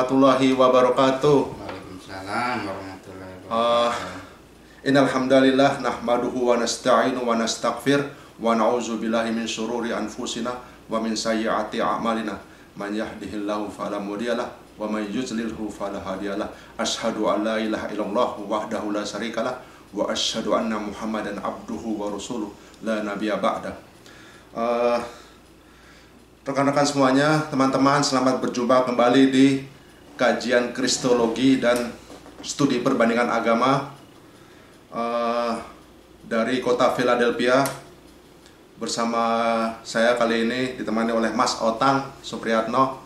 warahmatullahi wabarakatuh. Waalaikumsalam warahmatullahi wabarakatuh. Innal hamdalillah nahmaduhu wa nasta'inu wa nastaghfir wa na'udzu billahi min syururi anfusina wa min sayyiati a'malina. Man yahdihillahu fala mudhiyalah wa may yudlilhu fala hadiyalah. Asyhadu an la ilaha illallah wahdahu la syarikalah wa asyhadu anna Muhammadan abduhu wa rasuluh la nabiyya ba'da. Rekan-rekan semuanya, teman-teman, selamat berjumpa kembali di kajian Kristologi dan studi perbandingan agama dari kota Philadelphia. Bersama saya kali ini ditemani oleh Mas Otang Supriyatno.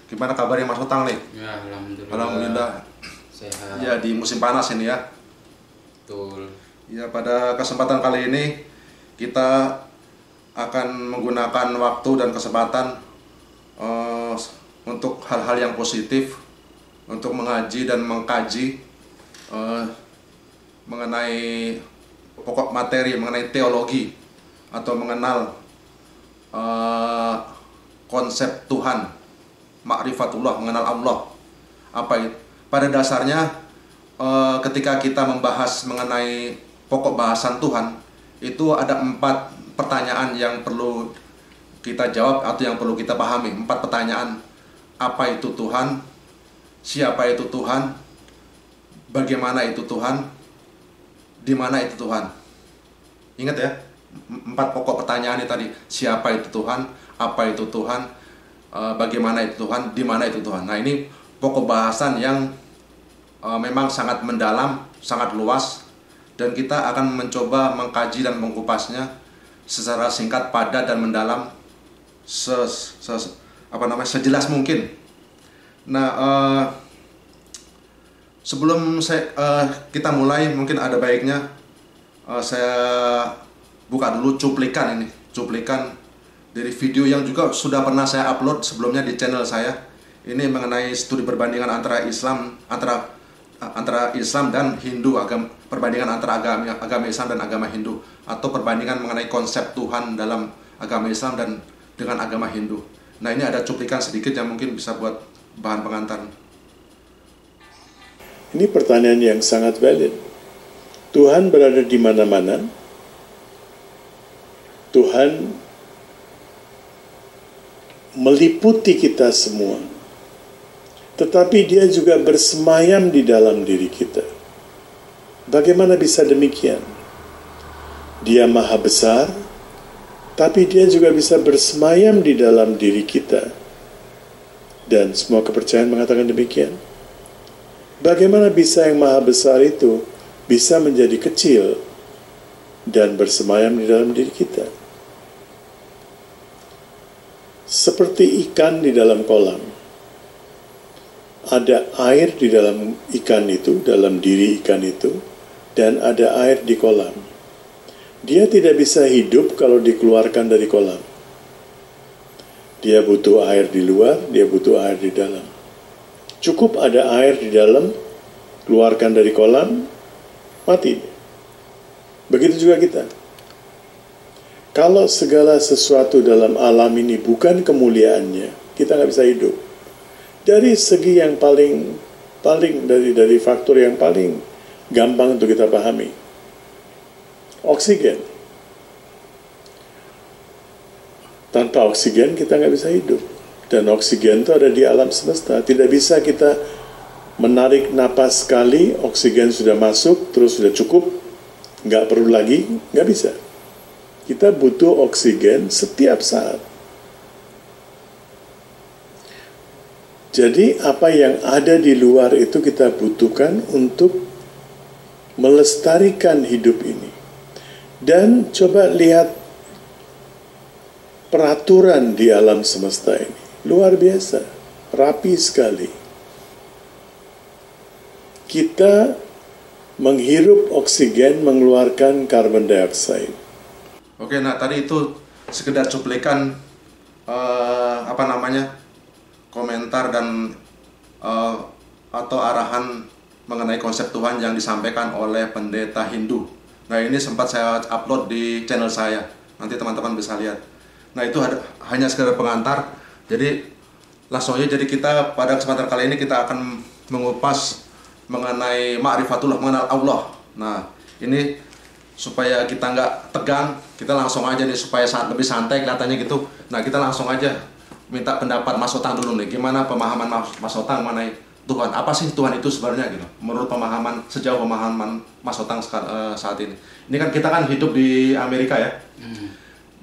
Gimana kabarnya Mas Otang nih? Ya, alhamdulillah. Alhamdulillah. Sehat. Ya, di musim panas ini ya. Betul. Ya, pada kesempatan kali ini kita akan menggunakan waktu dan kesempatan untuk hal-hal yang positif, untuk mengaji dan mengkaji mengenai pokok materi, mengenai teologi, atau mengenal konsep Tuhan, ma'rifatullah, mengenal Allah. Apa itu? Pada dasarnya ketika kita membahas mengenai pokok bahasan Tuhan, itu ada 4 pertanyaan yang perlu kita jawab atau yang perlu kita pahami. 4 pertanyaan. Apa itu Tuhan? Siapa itu Tuhan? Bagaimana itu Tuhan? Di mana itu Tuhan? Ingat ya, 4 pokok pertanyaan ini tadi. Siapa itu Tuhan? Apa itu Tuhan? Bagaimana itu Tuhan? Di mana itu Tuhan? Nah, ini pokok bahasan yang memang sangat mendalam, sangat luas, dan kita akan mencoba mengkaji dan mengkupasnya secara singkat, padat, dan mendalam, sejelas mungkin. Nah, sebelum kita mulai, mungkin ada baiknya saya buka dulu cuplikan dari video yang juga sudah pernah saya upload sebelumnya di channel saya. Ini mengenai studi perbandingan antara Islam dan Hindu, perbandingan antara agama Islam dan agama Hindu, atau perbandingan mengenai konsep Tuhan dalam agama Islam dan dengan agama Hindu. Nah, ini ada cuplikan sedikit yang mungkin bisa buat bahan pengantar. Ini pertanyaan yang sangat valid. Tuhan berada di mana-mana. Tuhan meliputi kita semua. Tetapi dia juga bersemayam di dalam diri kita. Bagaimana bisa demikian? Dia maha besar, tapi dia juga bisa bersemayam di dalam diri kita. Dan semua kepercayaan mengatakan demikian. Bagaimana bisa yang maha besar itu bisa menjadi kecil dan bersemayam di dalam diri kita? Seperti ikan di dalam kolam. Ada air di dalam ikan itu, dalam diri ikan itu, dan ada air di kolam. Dia tidak bisa hidup kalau dikeluarkan dari kolam. Dia butuh air di luar, dia butuh air di dalam. Cukup ada air di dalam, keluarkan dari kolam, mati. Begitu juga kita. Kalau segala sesuatu dalam alam ini bukan kemuliaannya, kita nggak bisa hidup. Dari segi yang paling dari faktor yang paling gampang untuk kita pahami, oksigen. Tanpa oksigen kita nggak bisa hidup. Dan oksigen itu ada di alam semesta. Tidak bisa kita menarik napas sekali, oksigen sudah masuk, terus sudah cukup, nggak perlu lagi, nggak bisa. Kita butuh oksigen setiap saat. Jadi apa yang ada di luar itu kita butuhkan untuk melestarikan hidup ini. Dan coba lihat peraturan di alam semesta ini. Luar biasa, rapi sekali. Kita menghirup oksigen, mengeluarkan karbon dioksida. Oke, nah tadi itu sekedar cuplikan komentar dan atau arahan mengenai konsep Tuhan yang disampaikan oleh pendeta Hindu. Nah, ini sempat saya upload di channel saya. Nanti teman-teman bisa lihat. Nah, itu hanya sekedar pengantar. Jadi Langsung aja, jadi kita pada kesempatan kali ini kita akan mengupas mengenai ma'rifatullah, mengenal Allah. Nah, ini supaya kita nggak tegang, kita langsung aja nih supaya lebih santai kelihatannya gitu. Nah, kita langsung aja minta pendapat Mas Otang dulu nih. Gimana pemahaman Mas Otang mengenai Tuhan? Apa sih Tuhan itu sebenarnya gitu? Menurut pemahaman, sejauh pemahaman Mas Otang saat ini. Ini kan kita kan hidup di Amerika ya.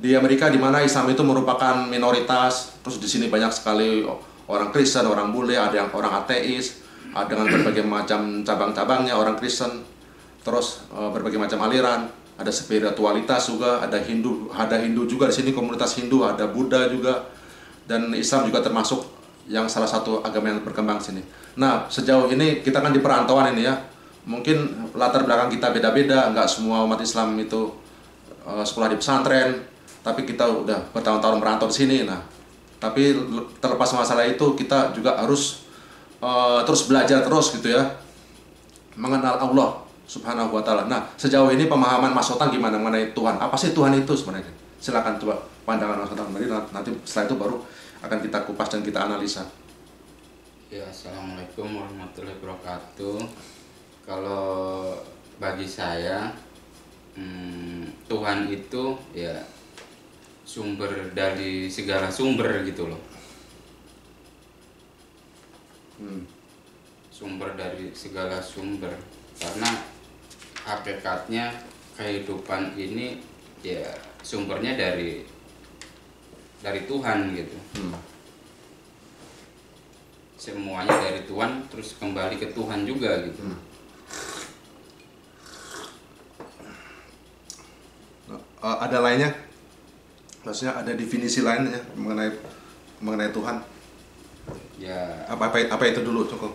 Di Amerika di mana Islam itu merupakan minoritas, terus di sini banyak sekali orang Kristen, orang bule, ada yang orang ateis, ada dengan berbagai macam cabang-cabangnya orang Kristen, terus berbagai macam aliran, ada spiritualitas juga, ada Hindu juga di sini, komunitas Hindu, ada Buddha juga, dan Islam juga termasuk yang salah satu agama yang berkembang di sini. Nah, sejauh ini kita kan di perantauan ini ya, mungkin latar belakang kita beda-beda, nggak semua umat Islam itu sekolah di pesantren, tapi kita udah bertahun-tahun merantau di sini. Nah, tapi terlepas masalah itu, kita juga harus terus belajar terus gitu ya, mengenal Allah Subhanahu wa Ta'ala. Nah, sejauh ini pemahaman Mas Otang gimana mengenai Tuhan? Apa sih Tuhan itu sebenarnya? Silakan coba pandangan Mas Otang. Nanti setelah itu baru akan kita kupas dan kita analisa. Ya, assalamualaikum warahmatullahi wabarakatuh. Kalau bagi saya, Tuhan itu ya sumber dari segala sumber gitu loh. Sumber dari segala sumber, karena hakikatnya kehidupan ini ya sumbernya dari Tuhan gitu. Semuanya dari Tuhan, terus kembali ke Tuhan juga gitu. Ada lainnya? Maksudnya ada definisi lainnya mengenai Tuhan? Ya. Apa itu dulu, cukup?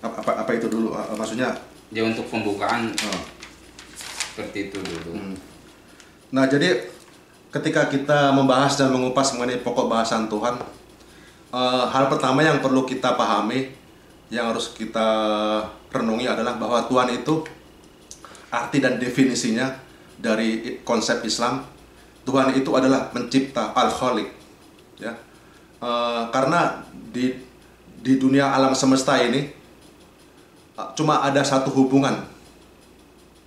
Apa itu dulu? Maksudnya? Ya untuk pembukaan seperti itu dulu. Nah, jadi ketika kita membahas dan mengupas mengenai pokok bahasan Tuhan, hal pertama yang perlu kita pahami, yang harus kita renungi adalah bahwa Tuhan itu arti dan definisinya dari konsep Islam, Tuhan itu adalah pencipta, Al-Khaliq, ya. Karena di dunia alam semesta ini cuma ada satu hubungan,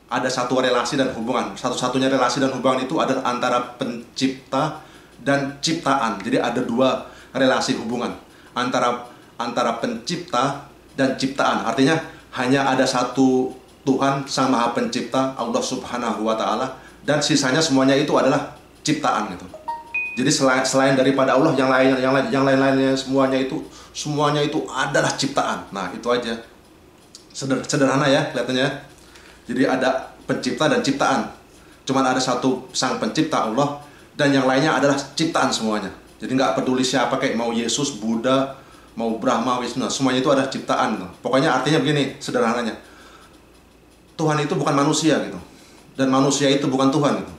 ada satu relasi dan hubungan. Satu-satunya relasi dan hubungan itu adalah antara pencipta dan ciptaan. Jadi ada dua relasi hubungan antara pencipta dan ciptaan. Artinya hanya ada satu Tuhan Sang Maha Pencipta, Allah Subhanahu wa Ta'ala, dan sisanya semuanya itu adalah ciptaan gitu. Jadi selain daripada Allah, yang lain-lainnya semuanya itu adalah ciptaan. Nah, itu aja. Sederhana ya kelihatannya. Jadi ada pencipta dan ciptaan. Cuman ada satu Sang Pencipta, Allah, dan yang lainnya adalah ciptaan semuanya. Jadi nggak peduli siapa, kayak mau Yesus, Buddha, mau Brahma, Wisnu, semuanya itu ada ciptaan. Pokoknya artinya begini, sederhananya. Tuhan itu bukan manusia gitu. Dan manusia itu bukan Tuhan gitu.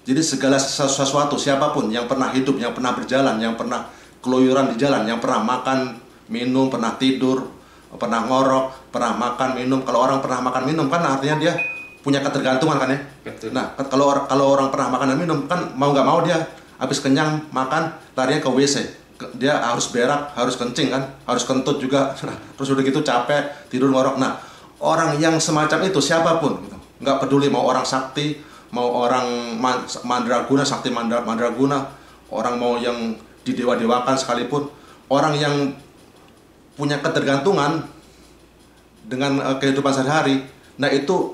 Jadi segala sesuatu, siapapun yang pernah hidup, yang pernah berjalan, yang pernah keluyuran di jalan, yang pernah makan, minum, pernah tidur, pernah ngorok, pernah makan, minum. Kalau orang pernah makan, minum kan artinya dia punya ketergantungan kan ya. Betul. Nah, kalau orang pernah makan dan minum kan mau nggak mau dia habis kenyang makan larinya ke WC. Dia harus berak, harus kencing kan, harus kentut juga. Terus udah gitu capek, tidur ngorok. Nah, orang yang semacam itu siapapun gitu. Nggak peduli mau orang sakti, mau orang mandraguna, sakti mandraguna, orang mau yang didewa-dewakan sekalipun, orang yang punya ketergantungan dengan kehidupan sehari-hari, nah itu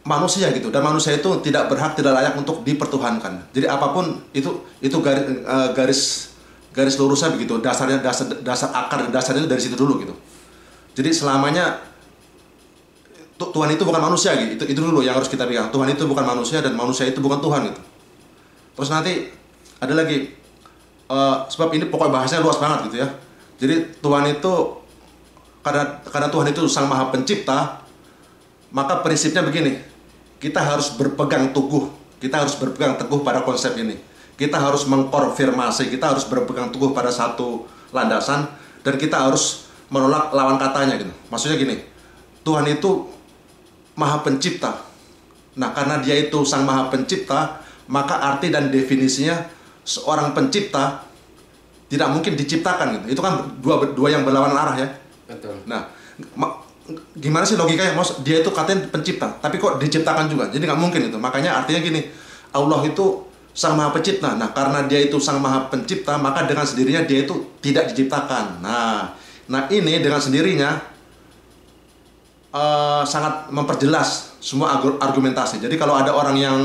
manusia gitu. Dan manusia itu tidak berhak, tidak layak untuk dipertuhankan. Jadi apapun itu garis lurusnya begitu. Dasar akar dan dasarnya itu dari situ dulu gitu. Jadi selamanya Tuhan itu bukan manusia gitu. Itu dulu yang harus kita pegang. Tuhan itu bukan manusia dan manusia itu bukan Tuhan gitu. Terus nanti ada lagi sebab ini pokok bahasanya luas banget gitu ya. Jadi Tuhan itu karena Tuhan itu Sang Maha Pencipta, maka prinsipnya begini. Kita harus berpegang teguh pada konsep ini. Kita harus mengkonfirmasi, kita harus berpegang teguh pada satu landasan, dan kita harus menolak lawan katanya gitu. Maksudnya gini, Tuhan itu Maha Pencipta. Nah, karena Dia itu Sang Maha Pencipta, maka arti dan definisinya seorang pencipta tidak mungkin diciptakan gitu. Itu kan dua yang berlawanan arah ya. Betul. Nah, gimana sih logikanya? Dia itu katanya pencipta, tapi kok diciptakan juga? Jadi nggak mungkin itu. Makanya artinya gini, Allah itu Sang Maha Pencipta. Nah, karena dia itu Sang Maha Pencipta, maka dengan sendirinya dia itu tidak diciptakan. Nah ini dengan sendirinya sangat memperjelas semua argumentasi. Jadi kalau ada orang yang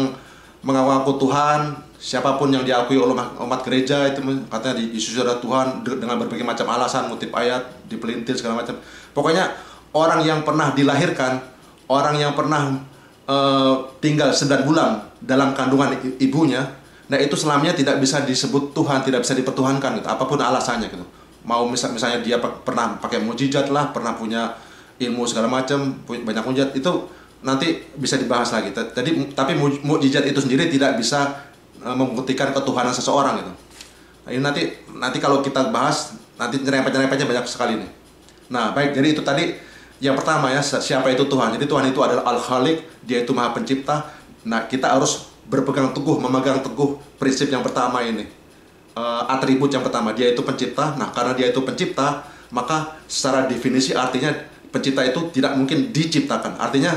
mengaku Tuhan, siapapun yang diakui oleh umat gereja itu katanya di Yesus adalah Tuhan dengan berbagai macam alasan, ngutip ayat, dipelintir segala macam. Pokoknya orang yang pernah dilahirkan, orang yang pernah tinggal 9 bulan dalam kandungan ibunya, nah itu selamanya tidak bisa disebut Tuhan, tidak bisa dipertuhankan gitu, apapun alasannya gitu. Mau misalnya dia pernah pakai mukjizat lah, pernah punya ilmu segala macam, banyak mukjizat, itu nanti bisa dibahas lagi. Tapi mukjizat itu sendiri tidak bisa membuktikan ketuhanan seseorang gitu. Nah, ini nanti kalau kita bahas nanti nyerempet-nyerempetnya banyak sekali nih. Nah, baik, jadi itu tadi yang pertama ya, siapa itu Tuhan. Jadi Tuhan itu adalah Al-Khaliq, dia itu Maha Pencipta. Nah, kita harus memegang teguh prinsip yang pertama ini. Atribut yang pertama, dia itu pencipta. Nah, karena dia itu pencipta, maka secara definisi artinya pencipta itu tidak mungkin diciptakan. Artinya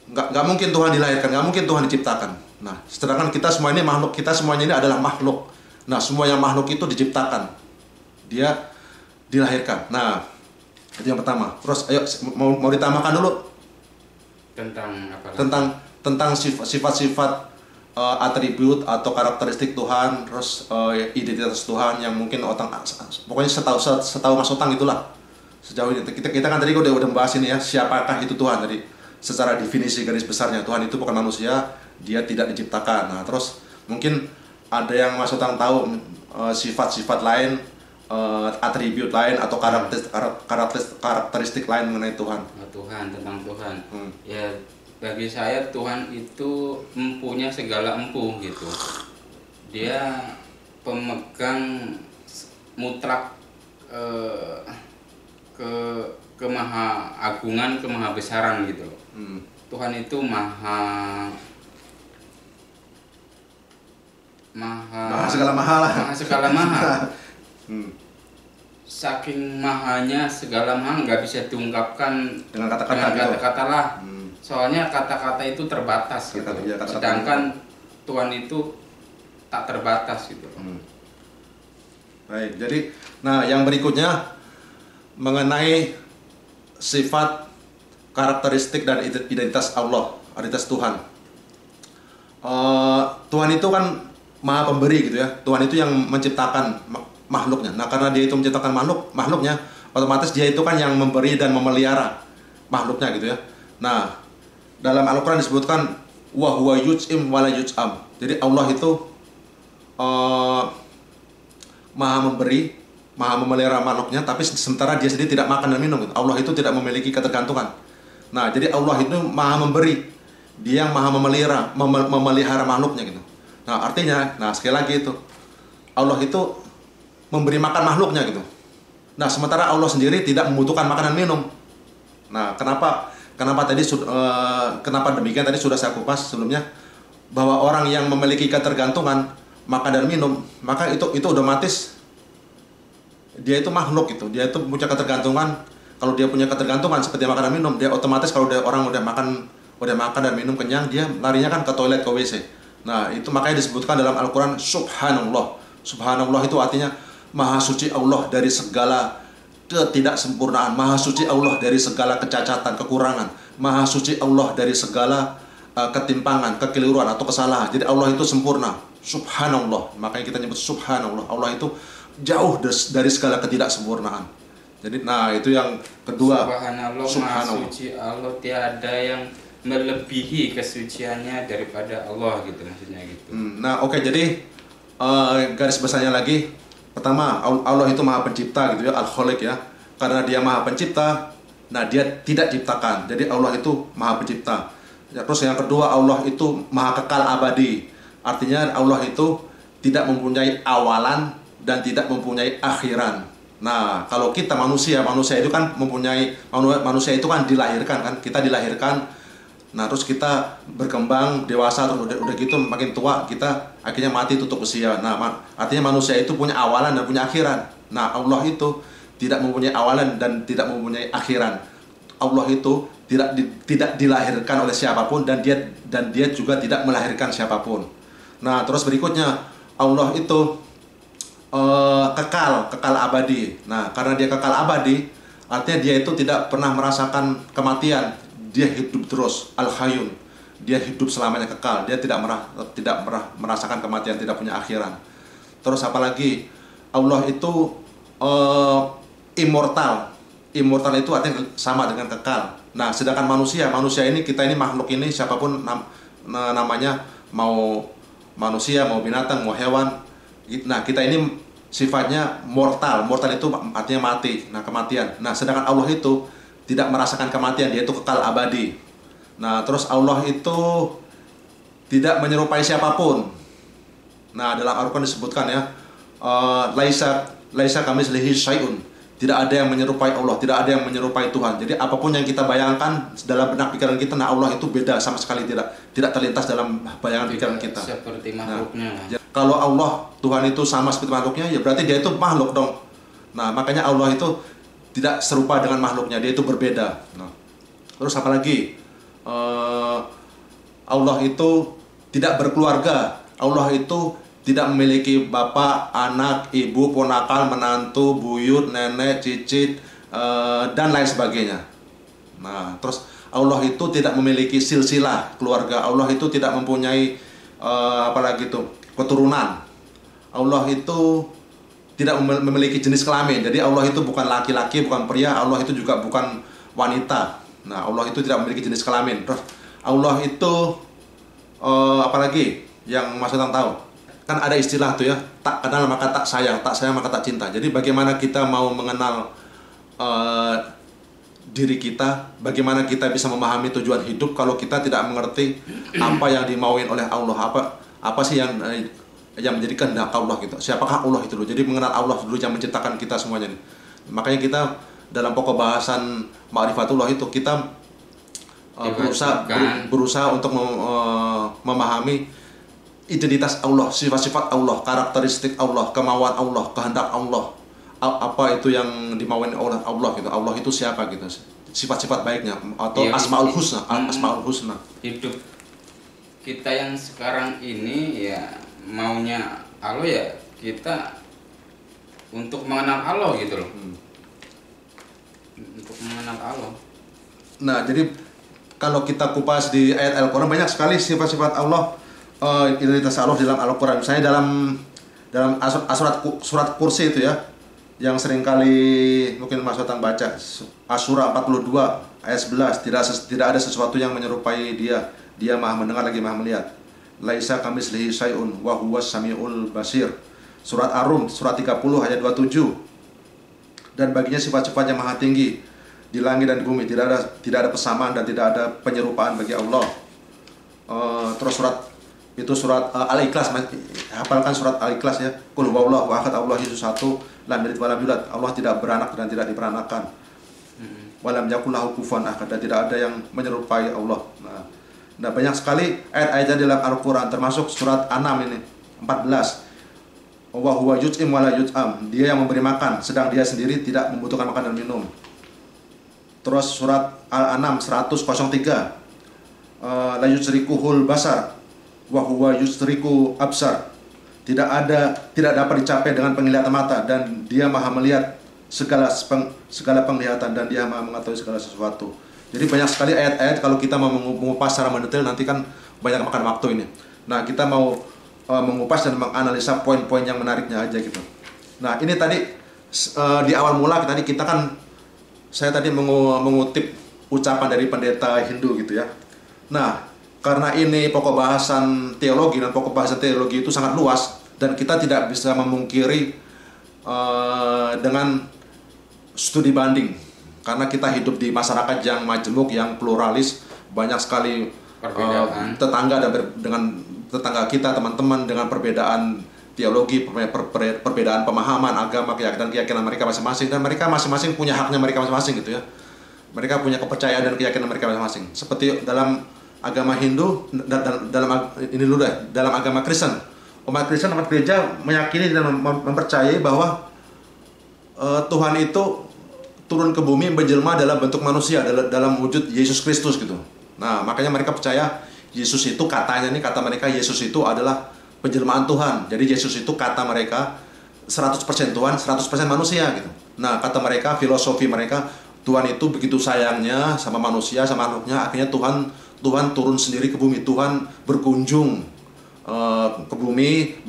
nggak mungkin Tuhan dilahirkan, nggak mungkin Tuhan diciptakan. Nah, sedangkan kita semua ini makhluk, kita semuanya ini adalah makhluk. Nah, semua yang makhluk itu diciptakan, dia dilahirkan. Nah, itu yang pertama. Terus ayo mau ditambahkan dulu Tentang apa? Tentang sifat-sifat atribut atau karakteristik Tuhan, terus identitas Tuhan yang mungkin pokoknya setahu Mas Otang itulah. Sejauh ini kita kan tadi udah membahas ini ya, siapakah itu Tuhan tadi. Secara definisi garis besarnya Tuhan itu bukan manusia, dia tidak diciptakan. Nah, terus mungkin ada yang Mas Otang tahu sifat-sifat lain, atribut lain atau karakteristik lain mengenai Tuhan. Tentang Tuhan. Ya, bagi saya Tuhan itu empunya segala empu gitu. Dia pemegang mutlak kemaha agungan, kemaha besaran gitu. Tuhan itu maha segala maha lah. Maha segala maha. Saking mahanya segala maha nggak bisa diungkapkan dengan kata-kata lah. Soalnya kata-kata itu terbatas gitu. Sedangkan Tuhan itu tak terbatas gitu. Baik, jadi yang berikutnya mengenai sifat, karakteristik dan identitas Allah, identitas Tuhan. Tuhan itu kan Maha Pemberi gitu ya. Tuhan itu yang menciptakan makhluknya. Nah, karena dia itu menciptakan makhluknya, otomatis dia itu kan yang memberi dan memelihara makhluknya gitu ya. Nah, dalam Al-Quran disebutkan wa huwa yut'im wa la yut'am. Jadi Allah itu Maha memberi, Maha memelihara makhluknya, tapi sementara dia sendiri tidak makan dan minum gitu. Allah itu tidak memiliki ketergantungan. Nah, jadi Allah itu Maha memberi, dia yang Maha memelihara makhluknya gitu. Nah, artinya, sekali lagi itu Allah itu memberi makan makhluknya gitu. Nah, sementara Allah sendiri tidak membutuhkan makanan minum. Nah, kenapa demikian tadi sudah saya kupas sebelumnya, bahwa orang yang memiliki ketergantungan makan dan minum, maka itu otomatis dia itu makhluk gitu. Dia itu punya ketergantungan. Kalau dia punya ketergantungan seperti makan dan minum, dia otomatis kalau orang udah makan dan minum kenyang, dia larinya kan ke toilet, ke WC. Nah, itu makanya disebutkan dalam Al-Quran Subhanallah. Subhanallah itu artinya Maha suci Allah dari segala ketidaksempurnaan, Maha suci Allah dari segala kecacatan, kekurangan, Maha suci Allah dari segala ketimpangan, kekeliruan atau kesalahan. Jadi Allah itu sempurna. Subhanallah. Makanya kita nyebut Subhanallah. Allah itu jauh dari segala ketidaksempurnaan. Jadi itu yang kedua. Subhanallah, Maha suci Allah, tiada yang melebihi kesuciannya daripada Allah gitu, maksudnya gitu. Oke, jadi garis besarnya lagi, pertama Allah itu Maha Pencipta gitu ya, Al-Khaliq ya. Karena dia Maha Pencipta, dia tidak ciptakan. Jadi Allah itu Maha Pencipta. Ya, terus yang kedua, Allah itu Maha Kekal Abadi. Artinya Allah itu tidak mempunyai awalan dan tidak mempunyai akhiran. Nah, kalau kita manusia itu kan manusia itu kan dilahirkan kan, kita dilahirkan. Nah, terus kita berkembang dewasa, terus udah gitu makin tua kita akhirnya mati tutup usia. Nah, artinya manusia itu punya awalan dan punya akhiran. Nah, Allah itu tidak mempunyai awalan dan tidak mempunyai akhiran. Allah itu tidak dilahirkan oleh siapapun dan dia juga tidak melahirkan siapapun. Nah, terus berikutnya Allah itu kekal abadi. Nah, karena dia kekal abadi, artinya dia itu tidak pernah merasakan kematian. Dia hidup terus, al-hayyun. Dia hidup selamanya kekal. Dia tidak merasakan kematian, tidak punya akhiran. Terus apalagi Allah itu immortal. Immortal itu artinya sama dengan kekal. Nah, sedangkan manusia ini, kita ini makhluk ini, siapapun namanya, mau manusia, mau binatang, mau hewan. Nah, kita ini sifatnya mortal. Mortal itu artinya mati. Nah, kematian. Nah, sedangkan Allah itu tidak merasakan kematian, dia itu kekal abadi. Nah, terus Allah itu tidak menyerupai siapapun. Nah, dalam Al-Quran disebutkan ya, laisa kamitslihi syai'un. Tidak ada yang menyerupai Allah, tidak ada yang menyerupai Tuhan. Jadi apapun yang kita bayangkan dalam benak pikiran kita, nah Allah itu beda sama sekali, tidak terlintas dalam bayangan pikiran kita. Seperti makhluknya. Nah, kalau Allah, Tuhan itu sama seperti makhluknya, ya berarti dia itu makhluk dong. Nah, makanya Allah itu tidak serupa dengan makhluknya, dia itu berbeda. Nah, terus apalagi Allah itu tidak berkeluarga. Allah itu tidak memiliki bapak, anak, ibu, ponakan, menantu, buyut, nenek, cicit, dan lain sebagainya. Nah, terus Allah itu tidak memiliki silsilah keluarga. Allah itu tidak mempunyai apalagi itu keturunan. Allah itu tidak memiliki jenis kelamin. Jadi Allah itu bukan laki-laki, bukan pria. Allah itu juga bukan wanita. Nah, Allah itu tidak memiliki jenis kelamin. Terus Allah itu apalagi yang Mas Otang tahu? Kan ada istilah tuh ya, tak kenal maka tak sayang maka tak cinta. Jadi bagaimana kita mau mengenal diri kita, bagaimana kita bisa memahami tujuan hidup kalau kita tidak mengerti apa yang dimauin oleh Allah, apa sih yang menjadi kehendak Allah gitu. Siapakah Allah itu dulu? Jadi mengenal Allah dulu yang menciptakan kita semuanya nih. Makanya kita dalam pokok bahasan Ma'rifatullah itu kita berusaha untuk memahami identitas Allah, sifat-sifat Allah, karakteristik Allah, kemauan Allah, kehendak Allah, apa itu yang dimauin oleh Allah gitu. Allah itu siapa gitu, sifat-sifat baiknya atau asmaul husna, asmaul husna. Hidup kita yang sekarang ini ya maunya Allah ya kita untuk mengenal Allah gitu loh. Untuk mengenal Allah. Nah, jadi kalau kita kupas di ayat Al-Quran banyak sekali sifat-sifat Allah, identitas Allah dalam Al-Quran. Misalnya dalam surat Kursi itu ya, yang seringkali mungkin Mas Otang baca, Asy-Syura 42 ayat 11, tidak ada sesuatu yang menyerupai dia. Dia Maha mendengar lagi Maha melihat. Laisa kamitslihi syai'un wa huwas samiul basir. Surat Ar-Rum surat 30 ayat 27. Dan baginya sifat-sifat yang maha tinggi di langit dan di bumi, tidak ada persamaan dan tidak ada penyerupaan bagi Allah. Terus surat Al-Ikhlas, hafalkan surat Al-Ikhlas ya. Qul huwallahu ahad, Allah Yesus satu, lam yalid walam yulad. Allah tidak beranak dan tidak diperanakan. Walam yakul lahu kufuwan ahad, dan tidak ada yang menyerupai Allah. Nah, banyak sekali ayat-ayat dalam Al-Qur'an, termasuk surat An-Nam ini 14. Wa huwa yut'im wa la yut'am. Dia yang memberi makan, sedang dia sendiri tidak membutuhkan makan dan minum. Terus surat Al-An'am 100:03. La yusrikuhul basar wa huwa yusriku absar. Tidak dapat dicapai dengan penglihatan mata, dan dia maha melihat segala penglihatan, dan dia maha mengetahui segala sesuatu. Jadi banyak sekali ayat-ayat, kalau kita mau mengupas secara mendetail nanti kan banyak makan waktu ini. Nah, kita mau mengupas dan menganalisa poin-poin yang menariknya aja gitu. Nah, ini tadi di awal mula saya tadi mengutip ucapan dari pendeta Hindu gitu ya. Nah, karena ini pokok bahasan teologi, dan pokok bahasan teologi itu sangat luas, dan kita tidak bisa memungkiri dengan studi banding, karena kita hidup di masyarakat yang majemuk, yang pluralis, banyak sekali tetangga dengan tetangga kita, teman-teman dengan perbedaan teologi, perbedaan pemahaman agama, keyakinan mereka masing-masing, dan mereka masing-masing punya haknya mereka masing-masing gitu ya. Mereka punya kepercayaan dan keyakinan mereka masing-masing. Seperti dalam agama Hindu ini dulu deh, dalam agama Kristen. Umat Kristen, umat gereja meyakini dan mempercayai bahwa Tuhan itu turun ke bumi menjelma dalam bentuk manusia, dalam wujud Yesus Kristus gitu. Nah, makanya mereka percaya Yesus itu, kata mereka Yesus itu adalah penjelmaan Tuhan. Jadi Yesus itu kata mereka 100% Tuhan, 100% manusia gitu. Nah, kata mereka, filosofi mereka, Tuhan itu begitu sayangnya sama manusia, sama makhluknya, akhirnya Tuhan turun sendiri ke bumi. Tuhan berkunjung ke bumi,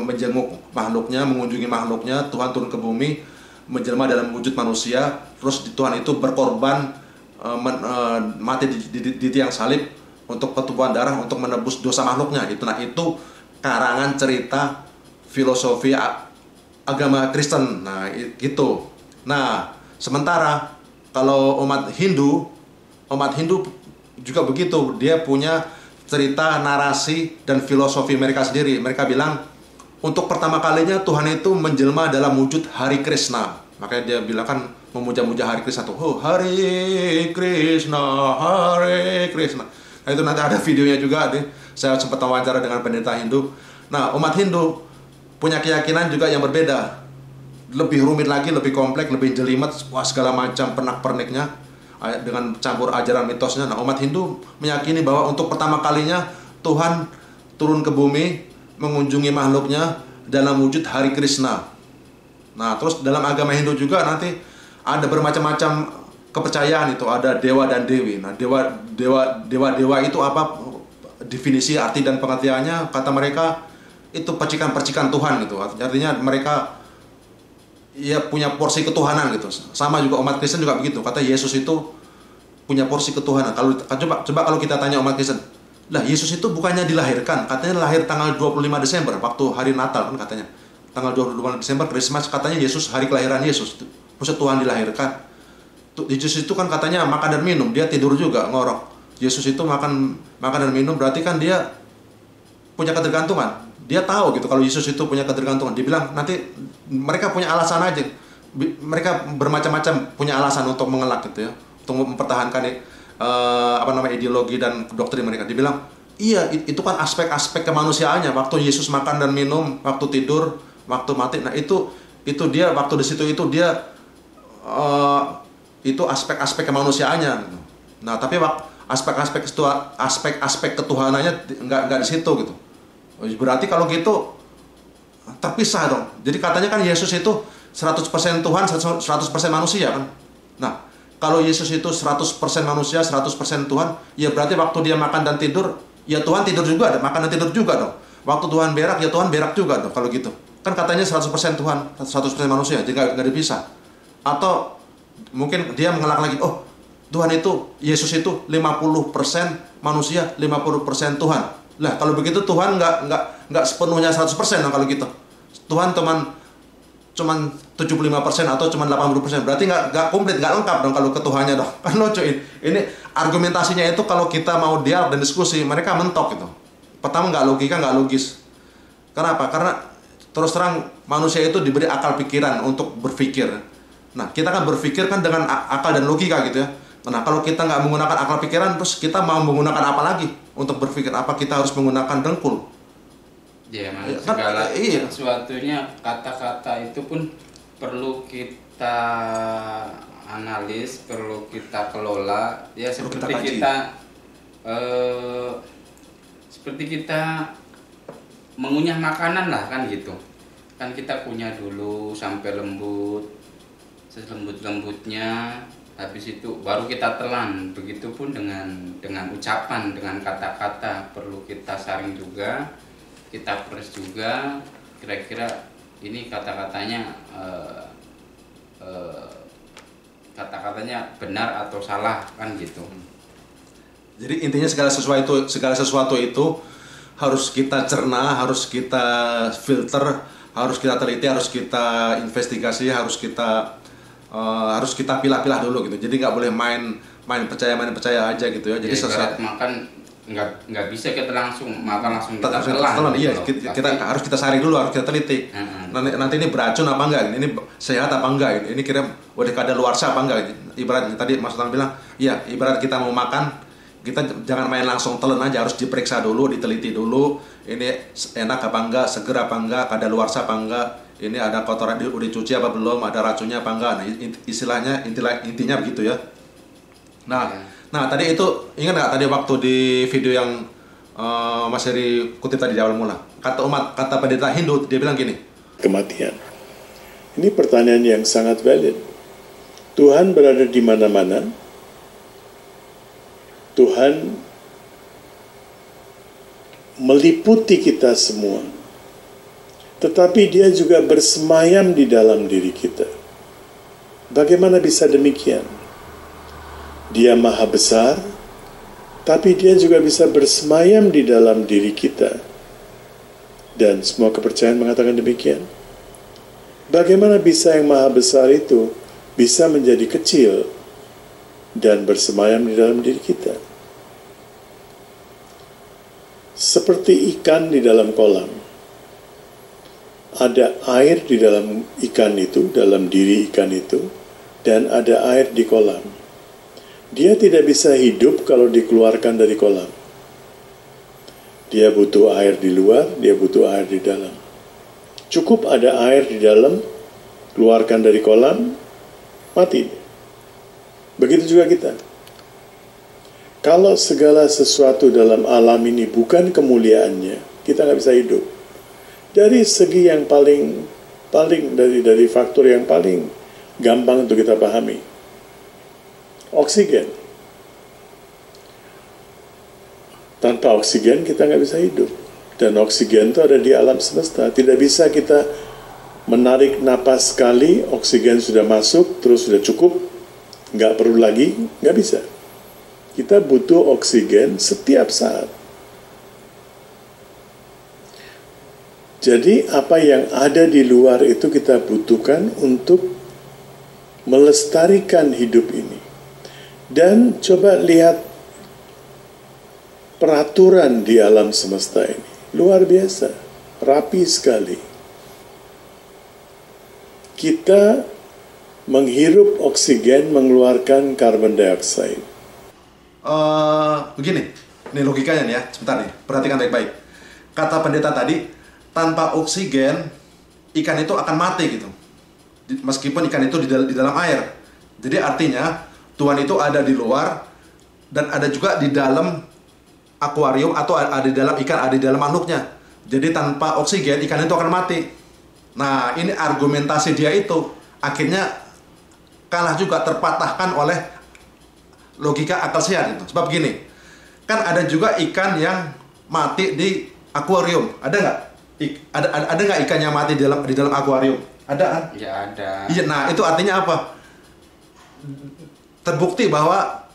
menjenguk makhluknya, mengunjungi makhluknya. Tuhan turun ke bumi, menjelma dalam wujud manusia. Terus Tuhan itu berkorban, mati di tiang salib untuk pertubuhan darah, untuk menebus dosa makhluknya. Itu karangan cerita filosofi agama Kristen. Nah, itu. Nah, sementara kalau umat Hindu juga begitu. Dia punya cerita, narasi, dan filosofi mereka sendiri. Mereka bilang, untuk pertama kalinya Tuhan itu menjelma dalam wujud Hari Krishna. Makanya dia bilang kan, memuja-muja Hari Krishna tuh, oh, Hari Krishna, Hari Krishna. Nah, itu nanti ada videonya juga deh. Saya sempat wawancara dengan pendeta Hindu. Nah, umat Hindu punya keyakinan juga yang berbeda. Lebih rumit lagi, lebih kompleks, lebih jelimet, segala macam pernak-perniknya dengan campur ajaran mitosnya. Nah, umat Hindu meyakini bahwa untuk pertama kalinya Tuhan turun ke bumi, mengunjungi makhluknya dalam wujud Hari Krishna. Nah, terus dalam agama Hindu juga nanti ada bermacam-macam kepercayaan itu, ada dewa dan dewi. Nah, dewa itu apa? Definisi, arti dan pengertiannya, kata mereka itu percikan-percikan Tuhan gitu. Artinya mereka punya porsi ketuhanan gitu. Sama juga umat Kristen juga begitu. Kata Yesus itu punya porsi ketuhanan. Kalau coba kalau kita tanya umat Kristen, lah Yesus itu bukannya dilahirkan, katanya lahir tanggal 25 Desember waktu hari Natal kan katanya. Tanggal 25 Desember Christmas, katanya Yesus hari kelahiran Yesus. Maksud Tuhan dilahirkan. Yesus itu kan katanya makan dan minum, dia tidur juga ngorok. Yesus itu makan dan minum, berarti kan dia punya ketergantungan. Dia tahu gitu kalau Yesus itu punya ketergantungan. Dibilang nanti mereka punya alasan aja. Mereka bermacam-macam punya alasan untuk mengelak gitu ya, untuk mempertahankan ideologi dan doktrin mereka. Dibilang, iya itu kan aspek-aspek kemanusiaannya. Waktu Yesus makan dan minum, waktu tidur, waktu mati. Nah, itu dia waktu di situ itu dia itu aspek-aspek kemanusiaannya. Nah, tapi aspek-aspek ketuhanannya nggak di situ gitu. Berarti kalau gitu terpisah dong. Jadi katanya kan Yesus itu 100% Tuhan, 100% manusia kan. Nah, kalau Yesus itu 100% manusia, 100% Tuhan, ya berarti waktu dia makan dan tidur, ya Tuhan tidur juga, makan dan tidur juga dong. Waktu Tuhan berak, ya Tuhan berak juga dong kalau gitu. Kan katanya 100% Tuhan, 100% manusia, jadi nggak dipisah. Atau mungkin dia mengelak lagi, oh Tuhan itu, Yesus itu 50% manusia, 50% Tuhan. Lah kalau begitu Tuhan nggak sepenuhnya 100% lah kalau gitu. Tuhan cuman 75% atau cuman 80%. Berarti nggak komplit, nggak lengkap dong kalau ketuhannya dong. Kan lucu ini argumentasinya itu kalau kita mau dialog dan diskusi, mereka mentok gitu. Pertama nggak logika, nggak logis. Kenapa? Karena terus terang manusia itu diberi akal pikiran untuk berpikir. Nah, kita kan berpikir kan dengan akal dan logika gitu ya. Nah, kalau kita nggak menggunakan akal pikiran, terus kita mau menggunakan apa lagi untuk berpikir? Apa kita harus menggunakan dengkul? Ya, segala sesuatunya, kata-kata itu pun perlu kita analis, perlu kita kelola. Ya, seperti kita mengunyah makanan lah kan gitu. Kan kita kunyah dulu sampai lembut, selembut-lembutnya. Habis itu baru kita telan. Begitupun dengan ucapan, dengan kata-kata perlu kita saring juga, kita press juga. Kira-kira ini kata-katanya benar atau salah kan gitu. Jadi intinya segala sesuatu itu harus kita cerna, harus kita filter, harus kita teliti, harus kita investigasi, harus kita pilah-pilah dulu gitu. Jadi nggak boleh main percaya aja gitu ya. Jadi saat makan nggak bisa kita langsung makan langsung kita telan. Iya, kita harus kita saring dulu, harus kita teliti. Nanti ini beracun apa enggak? Ini sehat apa enggak? Ini kira udah kadaluarsa apa enggak? Ibarat tadi Mas Sultan bilang, iya ibarat kita mau makan, kita jangan main langsung telan aja, harus diperiksa dulu, diteliti dulu. Ini enak apa enggak, seger apa enggak, kadaluarsa apa enggak, ini ada kotoran udah dicuci apa belum, ada racunnya apa enggak. Nah, istilahnya intinya begitu ya. Nah tadi itu ingat nggak tadi waktu di video yang Mas Heri kutip tadi di awal mula, kata pendeta Hindu, dia bilang gini, kematian. Ini pertanyaan yang sangat valid. Tuhan berada di mana-mana. Tuhan meliputi kita semua. Tetapi dia juga bersemayam di dalam diri kita. Bagaimana bisa demikian? Dia maha besar, tapi dia juga bisa bersemayam di dalam diri kita. Dan semua kepercayaan mengatakan demikian. Bagaimana bisa yang maha besar itu bisa menjadi kecil dan bersemayam di dalam diri kita? Seperti ikan di dalam kolam. Ada air di dalam ikan itu, dalam diri ikan itu, dan ada air di kolam. Dia tidak bisa hidup kalau dikeluarkan dari kolam. Dia butuh air di luar, dia butuh air di dalam. Cukup ada air di dalam, keluarkan dari kolam, mati. Begitu juga kita. Kalau segala sesuatu dalam alam ini bukan kemuliaannya, kita nggak bisa hidup. Dari segi yang paling dari faktor yang paling gampang untuk kita pahami, oksigen. Tanpa oksigen kita nggak bisa hidup. Dan oksigen itu ada di alam semesta. Tidak bisa kita menarik napas sekali, oksigen sudah masuk, terus sudah cukup, nggak perlu lagi, nggak bisa. Kita butuh oksigen setiap saat. Jadi apa yang ada di luar itu kita butuhkan untuk melestarikan hidup ini. Dan coba lihat peraturan di alam semesta ini. Luar biasa, rapi sekali. Kita menghirup oksigen, mengeluarkan karbon dioksida. Begini, ini logikanya nih ya, sebentar nih, perhatikan baik-baik. Kata pendeta tadi, tanpa oksigen, ikan itu akan mati gitu. Meskipun ikan itu di dalam air. Jadi artinya, Tuhan itu ada di luar, dan ada juga di dalam akuarium, atau ada di dalam ikan, ada di dalam makhluknya. Jadi tanpa oksigen, ikan itu akan mati. Nah, ini argumentasi dia itu, akhirnya kalah juga, terpatahkan oleh logika akal sehat itu. Sebab gini, kan ada juga ikan yang mati di akuarium. Ada nggak? Ada nggak ikan yang mati di dalam akuarium? Ada kan? Ya ada. Iya, nah itu artinya apa? Terbukti bahwa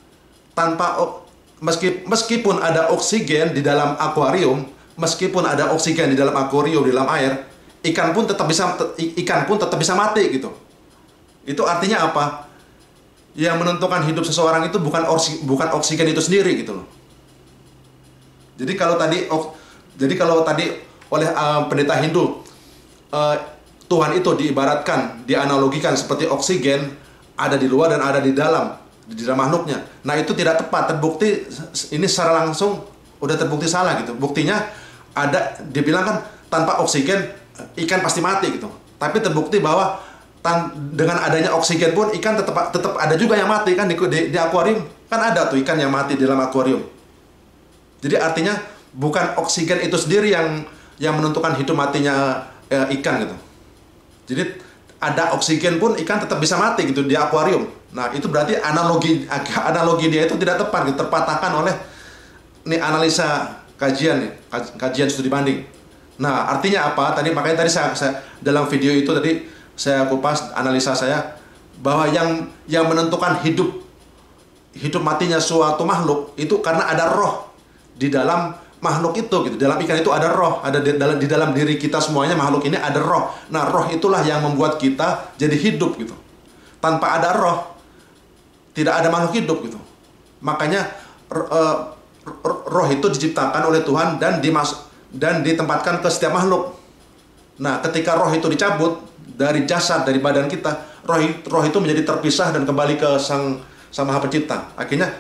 meskipun ada oksigen di dalam akuarium, meskipun ada oksigen di dalam akuarium, di dalam air, ikan pun tetap bisa mati gitu. Itu artinya apa? Yang menentukan hidup seseorang itu bukan oksigen itu sendiri gitu loh. Jadi kalau tadi oleh pendeta Hindu, Tuhan itu diibaratkan, dianalogikan seperti oksigen, ada di luar dan ada di dalam makhluknya. Nah itu tidak tepat, terbukti ini secara langsung udah terbukti salah gitu. Buktinya ada, dibilang kan tanpa oksigen ikan pasti mati gitu. Tapi terbukti bahwa dengan adanya oksigen pun ikan tetap ada juga yang mati kan di akuarium. Kan ada tuh ikan yang mati di dalam akuarium. Jadi artinya bukan oksigen itu sendiri yang menentukan hidup matinya ikan gitu. Jadi ada oksigen pun ikan tetap bisa mati gitu di akuarium. Nah, itu berarti analogi dia itu tidak tepat, gitu, terpatahkan oleh ini analisa kajian studi banding. Nah, artinya apa? Makanya tadi saya dalam video itu tadi saya kupas analisa saya bahwa yang menentukan hidup matinya suatu makhluk itu karena ada roh di dalam makhluk itu gitu. Dalam ikan itu ada roh, ada di dalam diri kita semuanya makhluk ini ada roh. Nah, roh itulah yang membuat kita jadi hidup gitu. Tanpa ada roh tidak ada makhluk hidup gitu. Makanya roh itu diciptakan oleh Tuhan dan ditempatkan ke setiap makhluk. Nah, ketika roh itu dicabut dari jasad, dari badan kita, roh itu menjadi terpisah dan kembali ke Sang Maha Pencipta.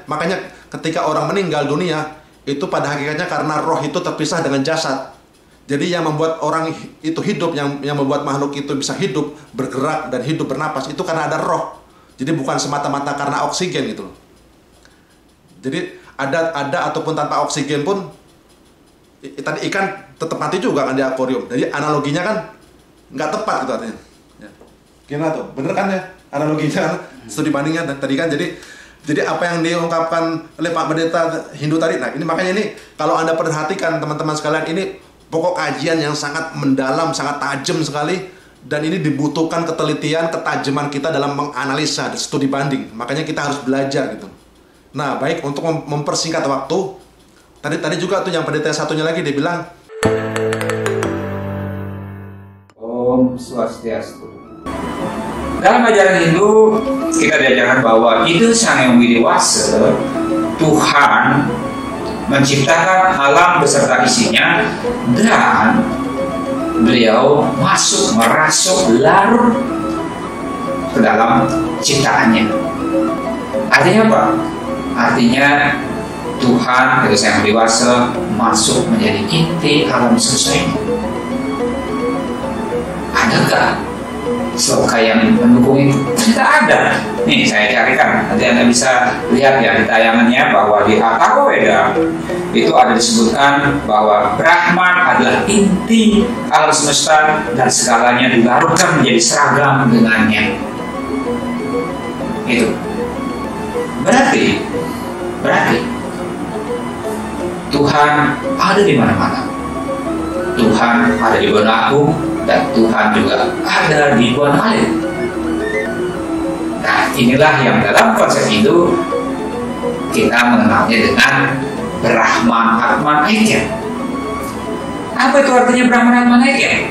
Makanya ketika orang meninggal dunia, itu pada hakikatnya karena roh itu terpisah dengan jasad. Jadi yang membuat orang itu hidup, yang membuat makhluk itu bisa hidup, bergerak dan hidup bernapas, itu karena ada roh. Jadi bukan semata-mata karena oksigen gitu loh. Jadi ada ataupun tanpa oksigen pun, tadi ikan tetap mati juga kan di akuarium. Jadi analoginya kan nggak tepat gitu artinya. Ya. Gimana tuh? Bener kan ya analoginya kan? Studi bandingnya tadi kan. Jadi apa yang diungkapkan oleh Pak Pendeta Hindu tadi, nah ini makanya ini kalau Anda perhatikan teman-teman sekalian, ini pokok kajian yang sangat mendalam, sangat tajam sekali, dan ini dibutuhkan ketelitian, ketajaman kita dalam menganalisa, studi banding. Makanya kita harus belajar gitu. Nah, baik, untuk mempersingkat waktu, tadi juga tuh yang pendeta satunya lagi dia bilang, Om Swastiastu. Dalam ajaran Hindu kita diajarkan bahwa itu Sang Yang Widewasa, Tuhan menciptakan alam beserta isinya, dan beliau merasuk larut ke dalam ciptaannya. Artinya apa? Artinya Tuhan, itu Sang Yang Widewasa, masuk menjadi inti alam semesta ini. Adakah sloka yang mendukung itu? Ternyata ada. Nih saya carikan, nanti Anda bisa lihat ya di tayangannya bahwa di Atharva Veda itu ada disebutkan bahwa Brahman adalah inti alam semesta dan segalanya dilarutkan menjadi seragam dengannya. Itu berarti Tuhan ada di mana-mana. Tuhan ada di benakku, dan Tuhan juga ada di bulan air. Nah, inilah yang dalam konsep Hindu kita mengenalnya dengan Brahman Atman Aikya. Apa itu artinya Brahman Atman Aikya?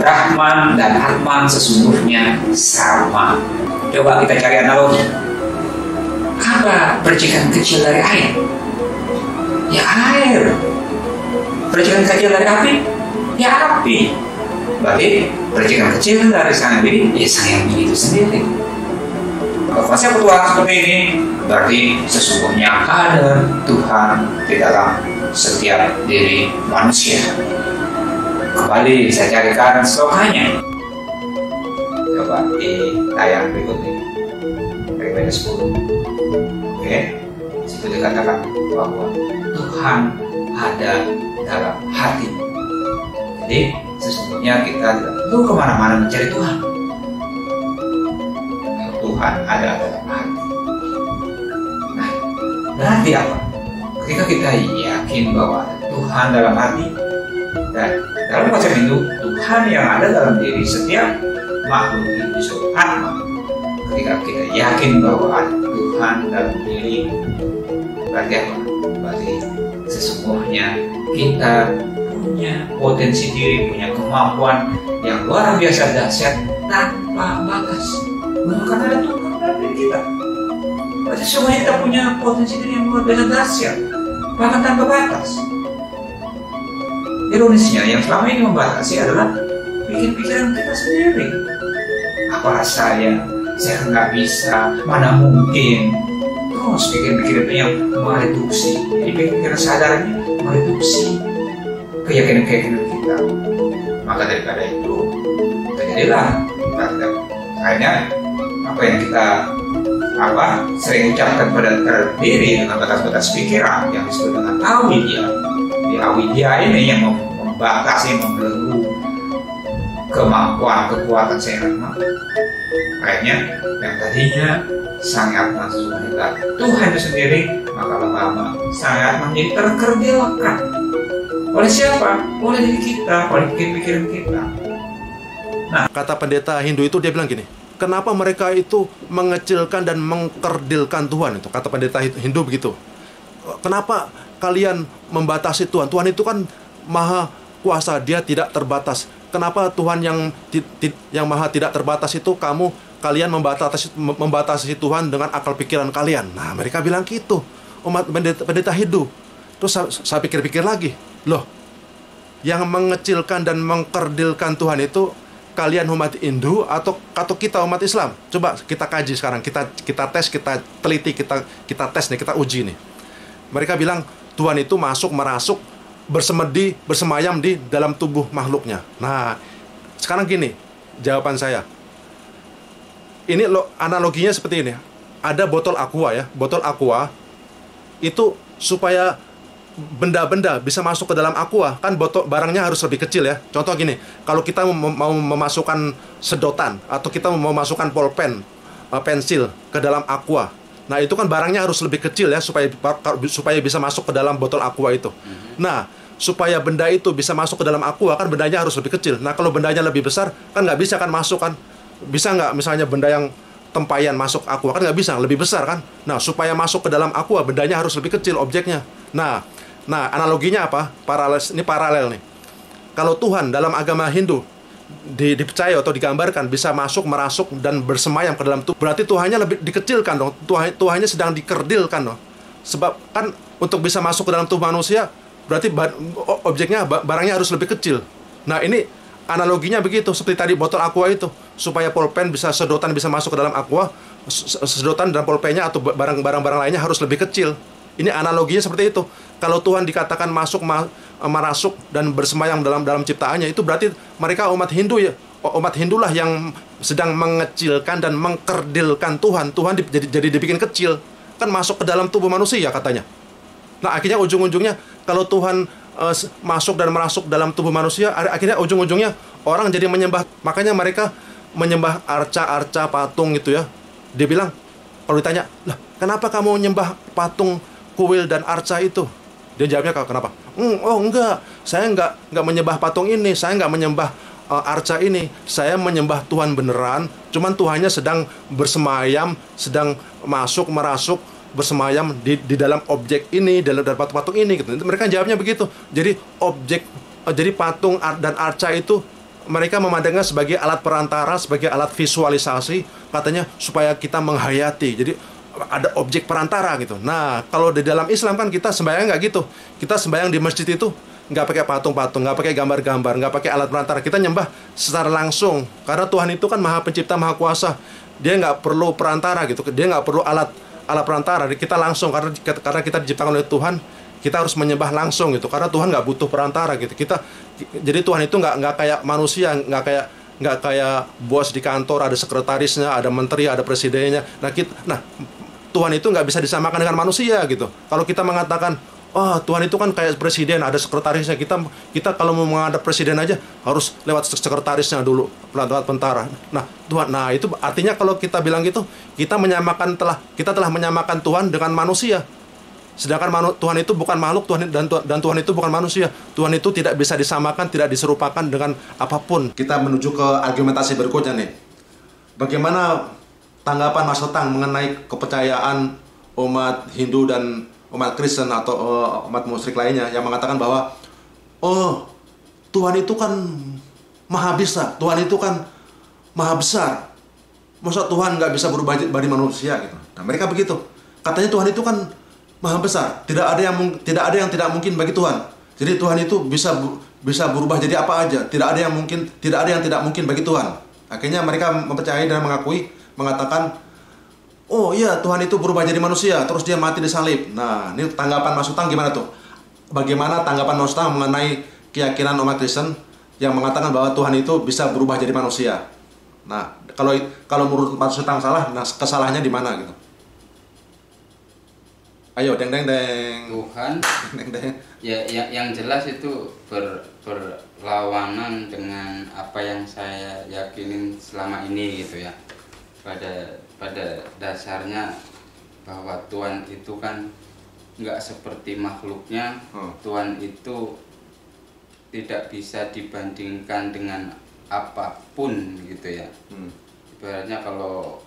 Brahman dan Atman sesungguhnya sama. Coba kita cari analogi. Apa percikan kecil dari air? Ya air. Percikan kecil dari api? Ya api. Berarti percikan kecil dari Sang Yang Widi, ya Sang Yang Widi itu sendiri. Kalau konsep Tuhan seperti ini, berarti sesungguhnya ada Tuhan di dalam setiap diri manusia. Kembali saya carikan slokanya. Coba di tayang berikut ini, Reveda 10. Oke, situ dikatakan bahwa Tuhan ada dalam hati. Jadi sesungguhnya kita tidak perlu kemana-mana mencari Tuhan. Tuhan ada dalam hati. Nah, berarti apa? Ketika kita yakin bahwa Tuhan dalam hati, dan dalam konsep Hindu, Tuhan yang ada dalam diri setiap makhluk hidup disebut Atma. Ketika kita yakin bahwa ada Tuhan dalam diri, berarti apa? Berarti sesungguhnya kita punya potensi diri, punya kemampuan yang luar biasa dahsyat tanpa batas. Bahkan ada Tuhan dalam diri kita. Berarti semuanya kita punya potensi diri yang luar biasa dahsyat, bahkan tanpa batas. Ironisnya, yang selama ini membatasi adalah pikiran kita sendiri. Apalah saya nggak bisa, mana mungkin. Terus pikiran-pikiran itu yang mereduksi. Jadi pikiran sadarnya mereduksi keyakinan kita. Maka daripada itu terjadilah akhirnya apa yang kita sering ucapkan pada diri dengan batas-batas pikiran yang disebut dengan awidya. Di awidya ini yang membatasi, membelenggu kemampuan, kekuatan sehatnya. Akhirnya yang tadinya Sang Atma sesungguhnya Tuhan itu sendiri, maka lama-lama Sang Atma menjadi terkerdilkan. Oleh siapa? Oleh diri kita, oleh pikiran kita. Nah, kata pendeta Hindu itu dia bilang gini, kenapa mereka itu mengecilkan dan mengkerdilkan Tuhan itu? Kata pendeta Hindu begitu. Kenapa kalian membatasi Tuhan? Tuhan itu kan maha kuasa, dia tidak terbatas. Kenapa Tuhan yang maha tidak terbatas itu kalian membatasi Tuhan dengan akal pikiran kalian? Nah, mereka bilang gitu, umat pendeta Hindu. Terus saya pikir-pikir lagi, loh, yang mengecilkan dan mengkerdilkan Tuhan itu kalian umat Hindu atau kita umat Islam? Coba kita kaji sekarang, kita tes, kita teliti, kita tes nih, kita uji nih. Mereka bilang Tuhan itu masuk, merasuk, bersemedi, bersemayam di dalam tubuh makhluknya. Nah, sekarang gini, jawaban saya. Ini analoginya seperti ini. Ada botol aqua ya, botol aqua itu supaya benda-benda bisa masuk ke dalam aqua, kan barangnya harus lebih kecil ya. Contoh gini, kalau kita mau memasukkan sedotan atau kita mau memasukkan pulpen, pensil ke dalam aqua, nah itu kan barangnya harus lebih kecil ya supaya bisa masuk ke dalam botol aqua itu. Nah, supaya benda itu bisa masuk ke dalam aqua kan bendanya harus lebih kecil. Nah, kalau bendanya lebih besar kan nggak bisa kan masuk kan? Bisa nggak misalnya benda yang tempayan masuk aqua, kan nggak bisa, lebih besar kan? Nah, supaya masuk ke dalam aqua bendanya harus lebih kecil objeknya. Nah, analoginya apa? Paralel nih. Kalau Tuhan dalam agama Hindu dipercaya atau digambarkan bisa masuk, merasuk, dan bersemayam ke dalam tubuh, berarti Tuhannya lebih dikecilkan dong. Tuhannya sedang dikerdilkan dong. Sebab kan untuk bisa masuk ke dalam tubuh manusia, berarti objeknya, barangnya harus lebih kecil. Nah, ini analoginya begitu, seperti tadi botol aqua itu. Supaya pulpen bisa, sedotan bisa masuk ke dalam aqua, sedotan dan pulpennya atau barang-barang lainnya harus lebih kecil. Ini analoginya seperti itu. Kalau Tuhan dikatakan masuk, merasuk, dan bersemayam dalam ciptaannya, itu berarti mereka umat Hindu ya. Umat Hindulah yang sedang mengecilkan dan mengkerdilkan Tuhan. Tuhan jadi dibikin kecil. Kan masuk ke dalam tubuh manusia katanya. Nah, akhirnya ujung-ujungnya kalau Tuhan masuk dan merasuk dalam tubuh manusia, akhirnya ujung-ujungnya orang jadi menyembah. Makanya mereka menyembah arca-arca, patung gitu ya. Dia bilang, kalau ditanya, lah kenapa kamu menyembah patung, kuil, dan arca itu? Dia jawabnya, kenapa? Oh enggak, saya enggak menyembah patung ini, saya enggak menyembah arca ini, saya menyembah Tuhan beneran. Cuman Tuhannya sedang bersemayam, sedang masuk, merasuk, bersemayam di dalam objek ini, dalam patung-patung ini gitu. Mereka jawabnya begitu. Jadi jadi patung dan arca itu mereka memandangnya sebagai alat perantara, sebagai alat visualisasi, katanya supaya kita menghayati. Jadi ada objek perantara gitu. Nah, kalau di dalam Islam kan kita sembahyang nggak gitu. Kita sembahyang di masjid itu nggak pakai patung-patung, nggak pakai gambar-gambar, nggak pakai alat perantara. Kita nyembah secara langsung. Karena Tuhan itu kan Maha Pencipta, Maha Kuasa. Dia nggak perlu perantara gitu. Dia nggak perlu alat perantara. Kita langsung, karena kita diciptakan oleh Tuhan, kita harus menyembah langsung gitu. Karena Tuhan nggak butuh perantara gitu. Jadi Tuhan itu nggak kayak manusia, nggak kayak bos di kantor, ada sekretarisnya, ada menteri, ada presidennya. Nah, Tuhan itu nggak bisa disamakan dengan manusia gitu. Kalau kita mengatakan, Tuhan itu kan kayak presiden, ada sekretarisnya. Kita kalau mau menghadap presiden aja harus lewat sekretarisnya dulu, lewat tentara. Nah, itu artinya kalau kita bilang gitu, kita telah menyamakan Tuhan dengan manusia. Sedangkan Tuhan itu bukan makhluk, dan Tuhan itu bukan manusia. Tuhan itu tidak bisa disamakan, tidak diserupakan dengan apapun. Kita menuju ke argumentasi berikutnya nih. Bagaimana tanggapan Mas Otang mengenai kepercayaan umat Hindu dan umat Kristen atau umat musyrik lainnya yang mengatakan bahwa Tuhan itu kan maha bisa, Tuhan itu kan maha besar. Masa Tuhan nggak bisa berubah jadi manusia gitu. Nah, mereka begitu. Katanya Tuhan itu kan maha besar, tidak ada yang tidak mungkin bagi Tuhan. Jadi Tuhan itu bisa berubah jadi apa aja, tidak ada yang tidak mungkin bagi Tuhan. Akhirnya mereka mempercayai dan mengatakan, oh iya, Tuhan itu berubah jadi manusia, terus dia mati disalib. Nah, ini tanggapan Mas Otang gimana tuh? Bagaimana tanggapan Mas Otang mengenai keyakinan umat Kristen yang mengatakan bahwa Tuhan itu bisa berubah jadi manusia? Nah, kalau menurut Mas Otang salah, nah kesalahannya di mana gitu? Ayo, deng. Tuhan, ya yang jelas itu berlawanan dengan apa yang saya yakinin selama ini gitu ya. Pada dasarnya bahwa Tuhan itu kan nggak seperti makhluknya. Tuhan itu tidak bisa dibandingkan dengan apapun gitu ya. Ibaratnya kalau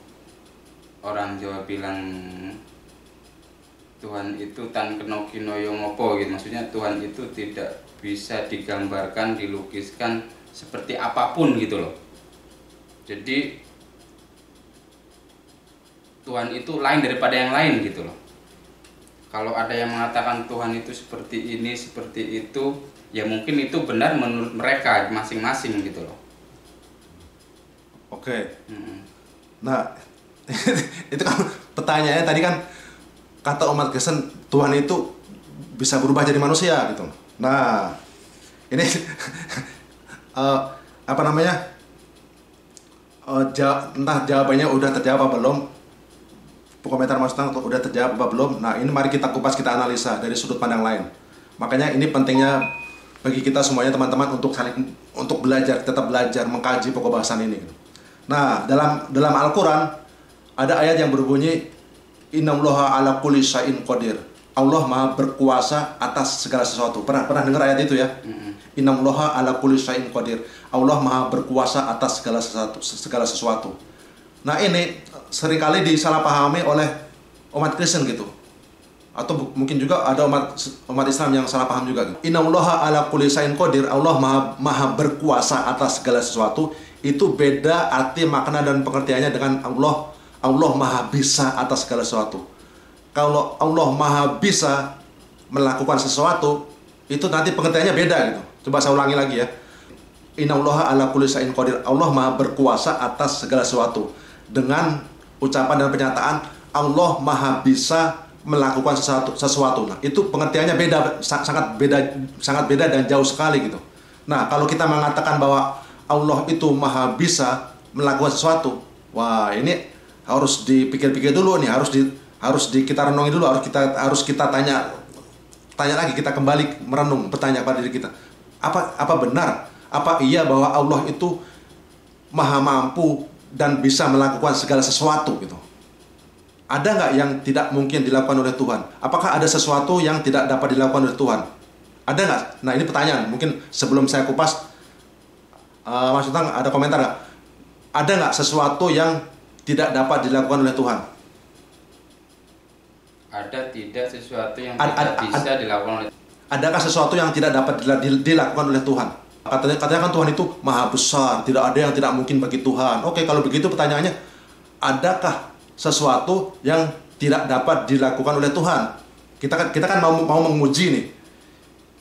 orang Jawa bilang Tuhan itu tan keno kino yo ngopo gitu, maksudnya Tuhan itu tidak bisa digambarkan, dilukiskan seperti apapun gitu loh. Jadi Tuhan itu lain daripada yang lain gitu loh. Kalau ada yang mengatakan Tuhan itu seperti ini, seperti itu, ya mungkin itu benar menurut mereka masing-masing gitu loh. Oke. Nah, itu kan pertanyaannya tadi kan kata umat Kristen Tuhan itu bisa berubah jadi manusia gitu. Nah, ini apa namanya? Entah jawabannya udah terjawab apa belum. Komentar Mas Tang udah terjawab apa belum. Nah, ini mari kita kupas, kita analisa dari sudut pandang lain. Makanya ini pentingnya bagi kita semuanya teman-teman untuk belajar, tetap belajar mengkaji pokok bahasan ini. Nah, dalam Al-Qur'an ada ayat yang berbunyi innallaha ala kulli syai'in qadir. Allah Maha berkuasa atas segala sesuatu. Pernah dengar ayat itu ya? Innallaha ala kulli syai'in qadir. Allah Maha berkuasa atas segala sesuatu. Nah, ini seringkali disalahpahami oleh umat Kristen gitu. Atau mungkin juga ada umat Islam yang salah paham juga. Innallaha ala kulli syai'in qadir. Allah Maha berkuasa atas segala sesuatu. Itu beda arti, makna dan pengertiannya dengan Allah Maha bisa atas segala sesuatu. Kalau Allah Maha bisa melakukan sesuatu, itu nanti pengertiannya beda gitu. Coba saya ulangi lagi ya. Innallaha ala kulli syai'in qadir. Allah Maha berkuasa atas segala sesuatu. Dengan ucapan dan pernyataan Allah Maha bisa melakukan sesuatu. Nah, itu pengertiannya beda, sangat beda dan jauh sekali gitu. Nah, kalau kita mengatakan bahwa Allah itu Maha bisa melakukan sesuatu, wah ini harus dipikir-pikir dulu nih, harus kita renungi dulu, harus kita tanya lagi, kita kembali merenung, bertanya pada diri kita, apa benar, apa iya bahwa Allah itu Maha mampu dan bisa melakukan segala sesuatu gitu. Ada nggak yang tidak mungkin dilakukan oleh Tuhan? Apakah ada sesuatu yang tidak dapat dilakukan oleh Tuhan? Ada nggak? Nah, ini pertanyaan. Mungkin sebelum saya kupas, Mas Utang ada komentar nggak? Ada nggak sesuatu yang tidak dapat dilakukan oleh Tuhan? Ada tidak sesuatu yang tidak bisa dilakukan oleh Tuhan? Adakah sesuatu yang tidak dapat dilakukan oleh Tuhan? Katanya kan Tuhan itu Maha besar, tidak ada yang tidak mungkin bagi Tuhan. Oke, kalau begitu pertanyaannya, adakah sesuatu yang tidak dapat dilakukan oleh Tuhan? Kita kan mau menguji nih.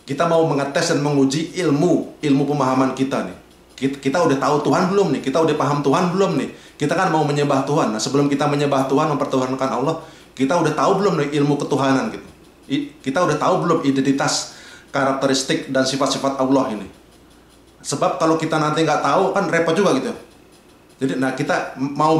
Kita mau mengetes dan menguji ilmu pemahaman kita nih. Kita udah tahu Tuhan belum nih? Kita udah paham Tuhan belum nih? Kita kan mau menyembah Tuhan. Nah, sebelum kita menyembah Tuhan, mempertuhankan Allah, kita udah tahu belum nih ilmu ketuhanan gitu? Kita udah tahu belum identitas, karakteristik dan sifat-sifat Allah ini? Sebab kalau kita nanti nggak tahu kan repot juga gitu. Jadi, nah kita mau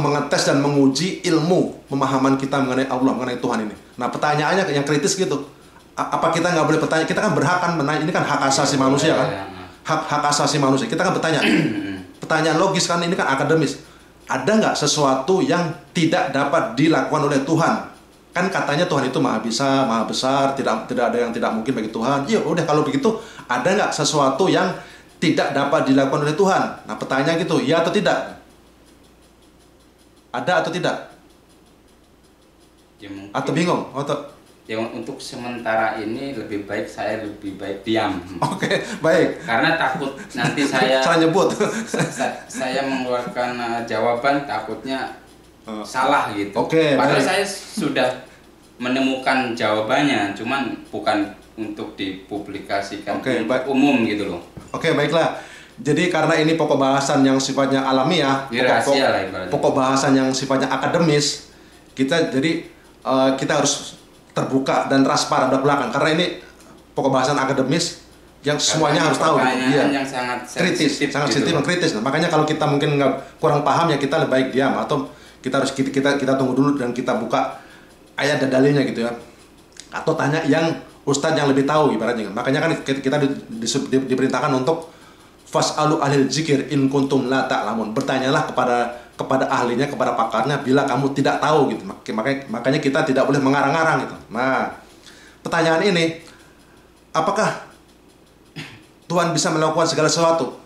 mengetes dan menguji ilmu pemahaman kita mengenai Allah, mengenai Tuhan ini. Nah, pertanyaannya yang kritis gitu. Apa kita nggak boleh bertanya? Kita kan berhak kan menanya, ini kan hak asasi manusia kan? Hak asasi manusia. Kita kan bertanya. Pertanyaan logis kan, ini kan akademis. Ada nggak sesuatu yang tidak dapat dilakukan oleh Tuhan? Kan katanya Tuhan itu Maha bisa, Maha besar, tidak ada yang tidak mungkin bagi Tuhan. Ya udah, kalau begitu ada nggak sesuatu yang tidak dapat dilakukan oleh Tuhan? Nah, pertanyaan gitu, ya atau tidak? Ada atau tidak? Ya, mungkin, atau bingung? Ya, untuk sementara ini saya lebih baik diam. Oke, baik. Karena takut nanti saya salah nyebut. saya mengeluarkan jawaban takutnya salah gitu. Oke, padahal baik. saya sudah menemukan jawabannya, cuman bukan untuk dipublikasikan untuk umum gitu loh. Oke, baiklah. Jadi karena ini pokok bahasan yang sifatnya alamiah, pokok bahasan yang sifatnya akademis, kita harus terbuka dan transparan belak-belakan. Karena ini pokok bahasan akademis yang semuanya harus tahu. Yang sangat kritis, sangat sensitif dan kritis. Nah, makanya kalau kita mungkin kurang paham, ya kita lebih baik diam, atau kita tunggu dulu dan kita buka ayat dan dalilnya gitu ya. Atau tanya yang ustadz yang lebih tahu ibaratnya. Makanya kan kita diperintahkan untuk fas'alu ahlil zikir in kuntum la ta'lamun. Bertanyalah kepada ahlinya, kepada pakarnya bila kamu tidak tahu gitu. Makanya kita tidak boleh mengarang-arang gitu. Nah, pertanyaan ini, apakah Tuhan bisa melakukan segala sesuatu?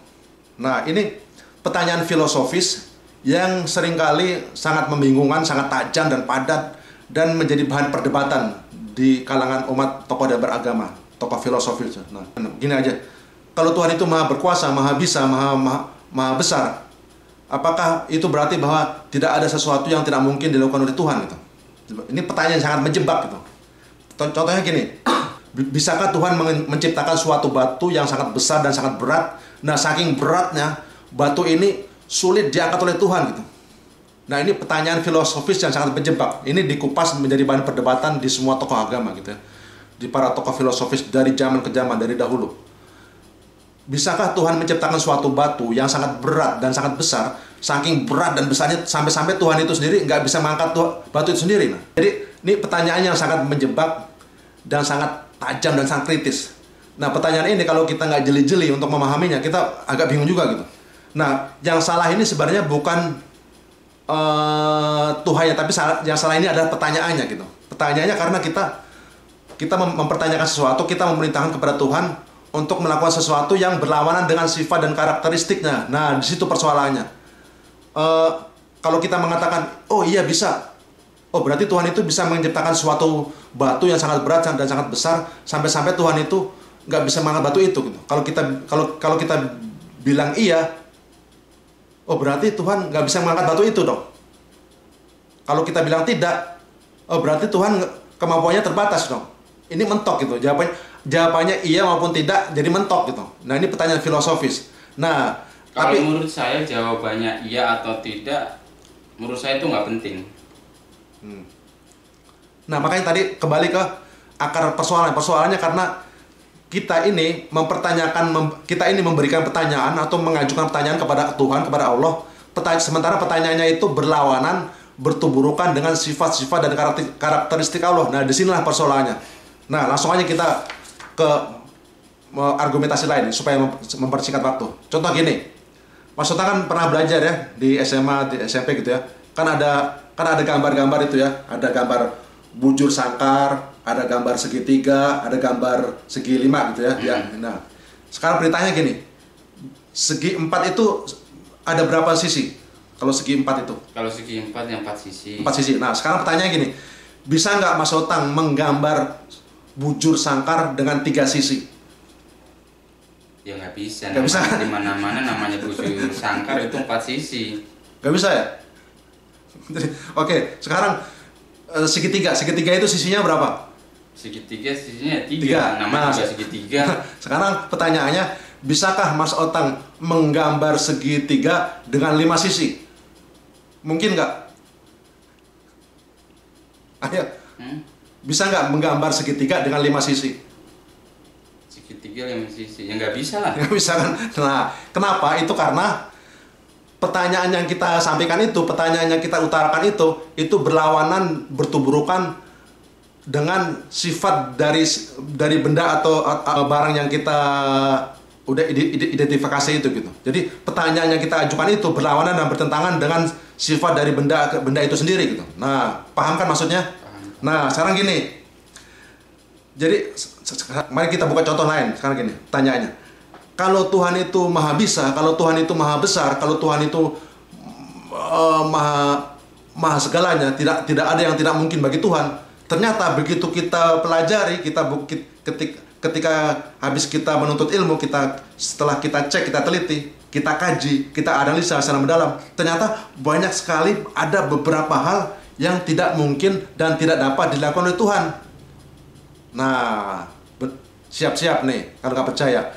Nah, ini pertanyaan filosofis yang seringkali sangat membingungkan, sangat tajam dan padat, dan menjadi bahan perdebatan di kalangan umat tokoh dan beragama, tokoh filosofis. Nah, gini aja, kalau Tuhan itu Maha berkuasa, Maha bisa, Maha besar, apakah itu berarti bahwa tidak ada sesuatu yang tidak mungkin dilakukan oleh Tuhan gitu? Ini pertanyaan yang sangat menjebak gitu. Contohnya gini, bisakah Tuhan menciptakan suatu batu yang sangat besar dan sangat berat? Nah, saking beratnya batu ini sulit diangkat oleh Tuhan gitu. Nah, ini pertanyaan filosofis yang sangat menjebak. Ini dikupas menjadi bahan perdebatan di semua tokoh agama gitu ya. Di para tokoh filosofis dari zaman ke zaman, dari dahulu. Bisakah Tuhan menciptakan suatu batu yang sangat berat dan sangat besar, saking berat dan besarnya sampai-sampai Tuhan itu sendiri nggak bisa mengangkat batu itu sendiri? Nah, jadi ini pertanyaan yang sangat menjebak dan sangat tajam dan sangat kritis. Nah, pertanyaan ini kalau kita nggak jeli-jeli untuk memahaminya, kita agak bingung juga gitu. Nah, yang salah ini sebenarnya bukan Tuhannya, tapi yang salah ini adalah pertanyaannya gitu. Pertanyaannya karena kita mempertanyakan sesuatu, kita memerintahkan kepada Tuhan untuk melakukan sesuatu yang berlawanan dengan sifat dan karakteristiknya. Nah, di situ persoalannya. Kalau kita mengatakan, oh iya bisa, oh berarti Tuhan itu bisa menciptakan suatu batu yang sangat berat dan sangat besar, sampai-sampai Tuhan itu nggak bisa mengangkat batu itu gitu. Kalau kita bilang iya, oh berarti Tuhan nggak bisa mengangkat batu itu dong. Kalau kita bilang tidak, oh berarti Tuhan kemampuannya terbatas dong. Ini mentok gitu. Jawabannya iya maupun tidak, jadi mentok gitu. Nah, ini pertanyaan filosofis. Nah, kalau tapi menurut saya jawabannya iya atau tidak, menurut saya itu nggak penting. Nah, makanya tadi kembali ke akar persoalan. Persoalannya karena kita ini kita ini memberikan pertanyaan atau mengajukan pertanyaan kepada Tuhan, kepada Allah. Sementara pertanyaannya itu berlawanan, bertuburukan dengan sifat-sifat dan karakteristik Allah. Nah, disinilah persoalannya. Nah, langsung aja kita ke argumentasi lain supaya mempersingkat waktu. Contoh gini, Mas Sota kan pernah belajar ya di SMA, di SMP gitu ya. Kan ada gambar-gambar itu ya. Ada gambar bujur sangkar, ada gambar segitiga, ada gambar segi lima gitu ya. Nah, sekarang beritanya gini, segi empat itu ada berapa sisi? Kalau segi empat itu? Kalau segi empat yang 4 sisi. 4 sisi. Nah, sekarang pertanyaannya gini, bisa nggak Mas Otang menggambar bujur sangkar dengan 3 sisi? Ya nggak bisa. Nggak bisa. Di mana-mana namanya bujur sangkar itu 4 sisi. Nggak bisa ya? Oke, sekarang segitiga itu sisinya berapa? Segitiga sisinya 3. Namanya juga segitiga. Sekarang pertanyaannya, bisakah Mas Otang menggambar segitiga dengan 5 sisi? Mungkin nggak? Ayo. Bisa nggak menggambar segitiga dengan 5 sisi? Segitiga 5 sisi, ya nggak bisa lah. Nggak bisa kan? Nah, kenapa? Itu karena pertanyaan yang kita sampaikan itu, pertanyaan yang kita utarakan itu berlawanan, bertuburukan dengan sifat dari benda atau barang yang kita udah identifikasi itu gitu. Jadi pertanyaan yang kita ajukan itu berlawanan dan bertentangan dengan sifat dari benda itu sendiri gitu. Nah, paham kan maksudnya? Nah, sekarang gini. Jadi, mari kita buka contoh lain. Sekarang gini, pertanyaannya. Kalau Tuhan itu maha bisa, kalau Tuhan itu maha besar, kalau Tuhan itu maha segalanya, tidak ada yang tidak mungkin bagi Tuhan. Ternyata begitu kita pelajari, ketika habis kita menuntut ilmu, setelah kita cek, kita teliti, kita kaji, kita analisa secara mendalam, ternyata banyak sekali ada beberapa hal yang tidak mungkin dan tidak dapat dilakukan oleh Tuhan. Nah, siap-siap nih kalau nggak percaya.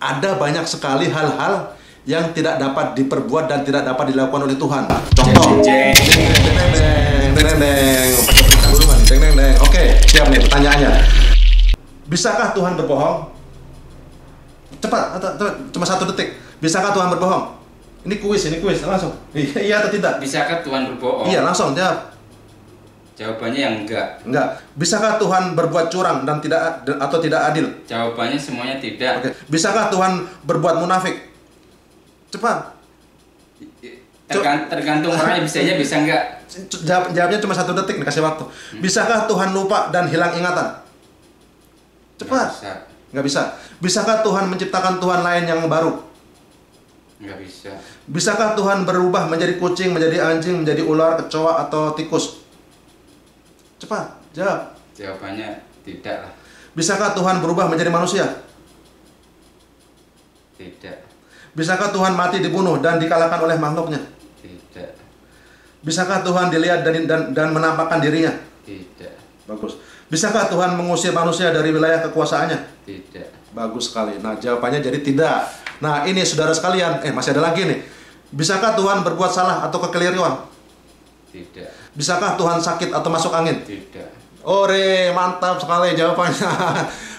Ada banyak sekali hal-hal yang tidak dapat diperbuat dan tidak dapat dilakukan oleh Tuhan. Contoh. Oke, siap nih pertanyaannya. Bisakah Tuhan berbohong? Cepat, cuma 1 detik. Bisakah Tuhan berbohong? Ini kuis, langsung. Iya atau tidak? Bisakah Tuhan berbohong? Iya, langsung jawab. Jawabannya yang enggak. Bisakah Tuhan berbuat curang dan tidak adil? Jawabannya semuanya tidak. Oke. Bisakah Tuhan berbuat munafik? Cepat. Tergantung orangnya, bisa aja bisa enggak. Jawabnya cuma 1 detik nih, kasih waktu. Bisakah Tuhan lupa dan hilang ingatan? Cepat. Nggak bisa. Bisakah Tuhan menciptakan Tuhan lain yang baru? Nggak bisa. Bisakah Tuhan berubah menjadi kucing, menjadi anjing, menjadi ular, kecoa, atau tikus? Cepat, jawab. Jawabannya tidak lah. Bisakah Tuhan berubah menjadi manusia? Tidak. Bisakah Tuhan mati dibunuh dan dikalahkan oleh makhluknya? Tidak. Bisakah Tuhan dilihat dan menampakkan dirinya? Tidak. Bagus. Bisakah Tuhan mengusir manusia dari wilayah kekuasaannya? Tidak. Bagus sekali. Nah, jawabannya jadi tidak. Nah, ini saudara sekalian, masih ada lagi nih. Bisakah Tuhan berbuat salah atau kekeliruan? Tidak. Bisakah Tuhan sakit atau masuk angin? Tidak. Ore, mantap sekali jawabannya.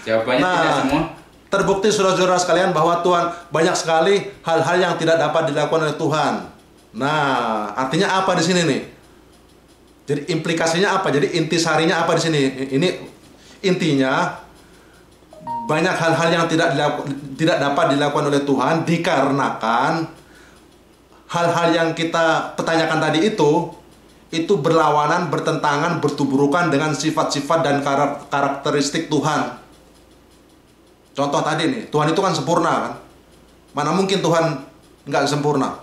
Jawabannya tidak semua. Terbukti saudara-saudara sekalian bahwa Tuhan banyak sekali hal-hal yang tidak dapat dilakukan oleh Tuhan. Nah, artinya apa di sini nih? Jadi implikasinya apa? Jadi intisarinya apa di sini? Ini intinya banyak hal-hal yang tidak dapat dilakukan oleh Tuhan dikarenakan hal-hal yang kita pertanyakan tadi itu berlawanan, bertentangan, bertuburukan dengan sifat-sifat dan karakteristik Tuhan. Contoh tadi nih, Tuhan itu kan sempurna kan? Mana mungkin Tuhan nggak sempurna?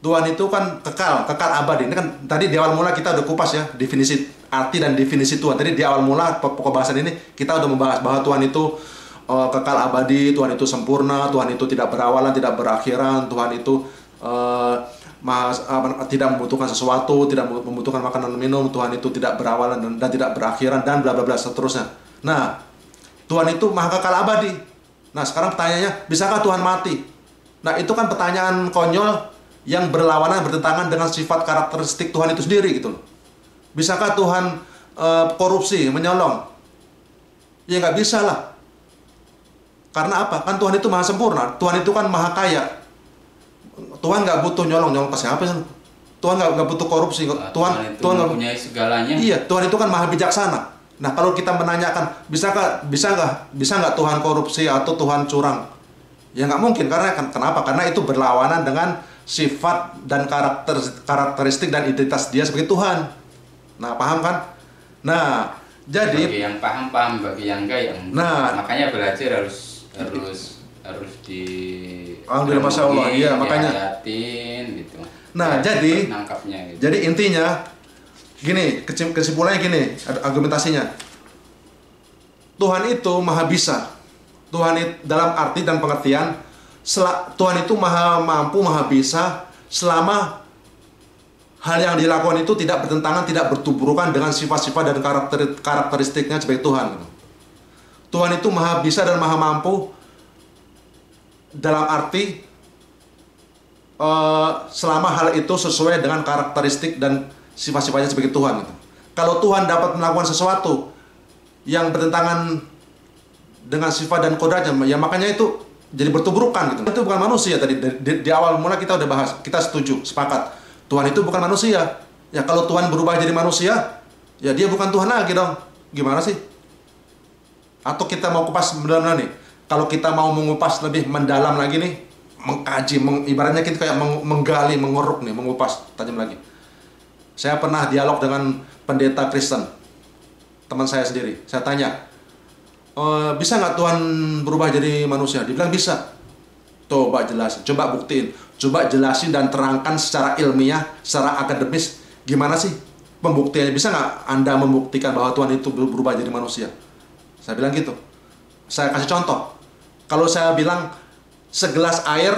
Tuhan itu kan kekal abadi. Ini kan tadi di awal mula kita udah kupas ya definisi arti dan definisi Tuhan. Tadi di awal mula pokok bahasan ini kita udah membahas bahwa Tuhan itu kekal abadi, Tuhan itu sempurna, Tuhan itu tidak berawalan, tidak berakhiran, Tuhan itu tidak membutuhkan sesuatu, tidak membutuhkan makanan dan minum, Tuhan itu tidak berawalan dan tidak berakhiran dan bla bla bla seterusnya. Nah, Tuhan itu maha kekal abadi. Nah, sekarang pertanyaannya, bisakah Tuhan mati? Nah, itu kan pertanyaan konyol yang berlawanan, bertentangan dengan sifat karakteristik Tuhan itu sendiri gitu loh. Bisakah Tuhan korupsi, menyolong? Ya nggak bisa lah. Karena apa? Kan Tuhan itu maha sempurna. Tuhan itu kan maha kaya. Tuhan nggak butuh nyolong ke siapa sih? Tuhan nggak butuh korupsi. Tuhan nggak mempunyai segalanya. Iya, Tuhan itu kan maha bijaksana. Nah, kalau kita menanyakan bisa nggak Tuhan korupsi atau Tuhan curang? Ya nggak mungkin. Karena kenapa? Karena itu berlawanan dengan sifat dan karakteristik dan identitas Dia sebagai Tuhan. Nah, paham kan? Nah, jadi bagi yang paham, bagi yang enggak yang makanya belajar harus di Alhamdulillah, Masya Allah, iya makanya dihayatin gitu. Nah, jadi nangkapnya gitu. Jadi intinya gini, kesimpulannya gini, argumentasinya. Tuhan itu maha bisa. Tuhan itu dalam arti dan pengertian Tuhan itu maha mampu, maha bisa selama hal yang dilakukan itu tidak bertentangan, tidak bertuburukan dengan sifat-sifat dan karakteristiknya sebagai Tuhan. Tuhan itu maha bisa dan maha mampu dalam arti selama hal itu sesuai dengan karakteristik dan sifat-sifatnya sebagai Tuhan. Kalau Tuhan dapat melakukan sesuatu yang bertentangan dengan sifat dan kodratnya, ya makanya itu jadi bertuburukan gitu. Itu bukan manusia tadi di awal mula kita udah bahas, kita setuju, sepakat. Tuhan itu bukan manusia. Ya kalau Tuhan berubah jadi manusia, ya Dia bukan Tuhan lagi dong. Gimana sih? Atau kita mau kupas mendalam nih. Kalau kita mau mengupas lebih mendalam lagi nih, mengkaji, ibaratnya kita kayak menggali, mengeruk nih, mengupas tajam lagi. Saya pernah dialog dengan pendeta Kristen, teman saya sendiri. Saya tanya, bisa nggak Tuhan berubah jadi manusia? Dia bilang bisa. Coba jelasin, coba buktiin, coba jelasin dan terangkan secara ilmiah, secara akademis, gimana sih pembuktiannya? Bisa nggak Anda membuktikan bahwa Tuhan itu berubah jadi manusia? Saya bilang gitu. Saya kasih contoh. Kalau saya bilang segelas air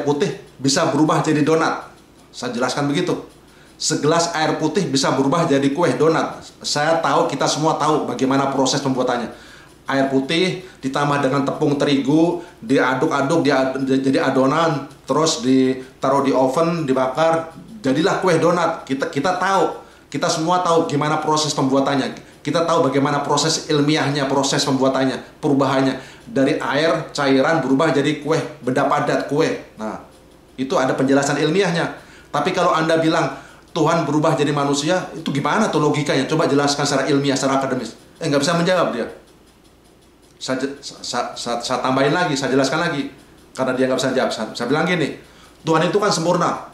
putih bisa berubah jadi donat, saya jelaskan begitu. Segelas air putih bisa berubah jadi kue donat. Saya tahu, kita semua tahu bagaimana proses pembuatannya. Air putih ditambah dengan tepung terigu, diaduk-aduk, jadi adonan, terus ditaruh di oven, dibakar, jadilah kue donat. Kita tahu, kita semua tahu gimana proses pembuatannya. Kita tahu bagaimana proses ilmiahnya, proses pembuatannya, perubahannya. Dari air, cairan berubah jadi kue, beda padat kue. Nah, itu ada penjelasan ilmiahnya. Tapi kalau Anda bilang Tuhan berubah jadi manusia, itu gimana tuh logikanya? Coba jelaskan secara ilmiah, secara akademis. Nggak bisa menjawab dia. Saya tambahin lagi, saya jelaskan lagi, karena dia nggak bisa jawab. Saya bilang gini, Tuhan itu kan sempurna,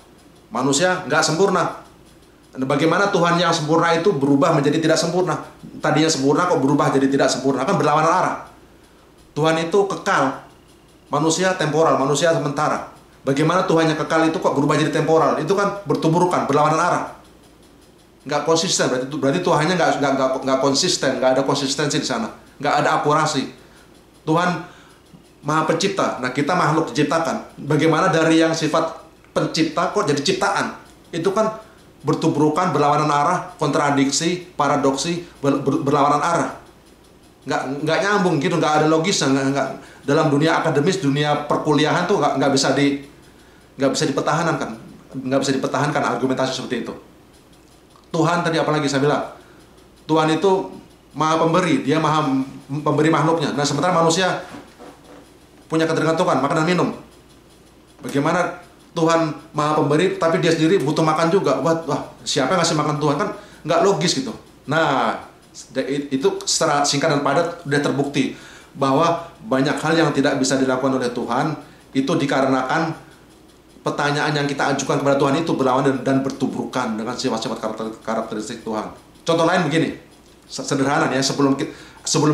manusia nggak sempurna. Bagaimana Tuhan yang sempurna itu berubah menjadi tidak sempurna? Tadinya sempurna kok berubah jadi tidak sempurna? Kan berlawanan arah. Tuhan itu kekal, manusia temporal, manusia sementara. Bagaimana Tuhan yang kekal itu kok berubah jadi temporal? Itu kan bertuburukan, berlawanan arah. Nggak konsisten, berarti Tuhannya nggak konsisten, nggak ada konsistensi di sana. Nggak ada akurasi. Tuhan maha pencipta. Nah, kita makhluk diciptakan. Bagaimana dari yang sifat pencipta kok jadi ciptaan? Itu kan bertuburukan, berlawanan arah, kontradiksi, paradoksi, berlawanan arah. Nggak nyambung gitu, nggak ada logisnya. Nggak, dalam dunia akademis, dunia perkuliahan tuh nggak bisa nggak bisa dipertahankan kan, nggak bisa dipertahankan argumentasi seperti itu. Tuhan tadi apalagi saya bilang, Tuhan itu maha pemberi, dia maha pemberi makhluknya. Nah sementara manusia punya ketergantungan makan dan minum. Bagaimana Tuhan maha pemberi tapi dia sendiri butuh makan juga? Wah siapa yang ngasih makan Tuhan? Kan nggak logis gitu. Nah itu secara singkat dan padat udah terbukti bahwa banyak hal yang tidak bisa dilakukan oleh Tuhan itu dikarenakan pertanyaan yang kita ajukan kepada Tuhan itu berlawanan dan bertubrukan dengan sifat-sifat karakteristik Tuhan. Contoh lain begini, sederhana ya, sebelum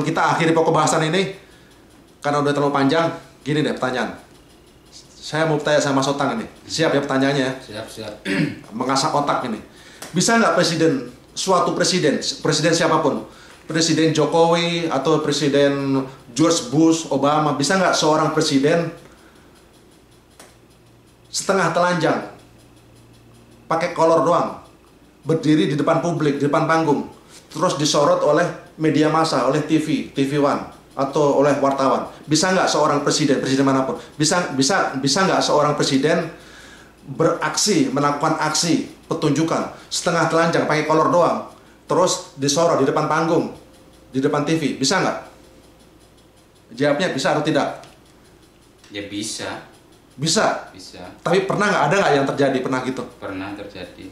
kita akhiri pokok bahasan ini, karena udah terlalu panjang, gini deh pertanyaan. Saya mau tanya sama Mas Otang ini, siap ya pertanyaannya ya? Siap. Mengasah otak ini. Bisa nggak suatu presiden siapapun, Presiden Jokowi atau Presiden George Bush, Obama, bisa nggak seorang presiden setengah telanjang, pakai kolor doang, berdiri di depan publik, di depan panggung, terus disorot oleh media massa, oleh TV One atau oleh wartawan? Bisa nggak seorang presiden manapun, bisa nggak seorang presiden beraksi, melakukan aksi pertunjukan setengah telanjang, pakai kolor doang, terus disorot di depan panggung, di depan TV? Bisa nggak? Jawabnya bisa atau tidak? Ya bisa. Bisa. Tapi pernah nggak, ada nggak yang terjadi, pernah gitu? Pernah terjadi.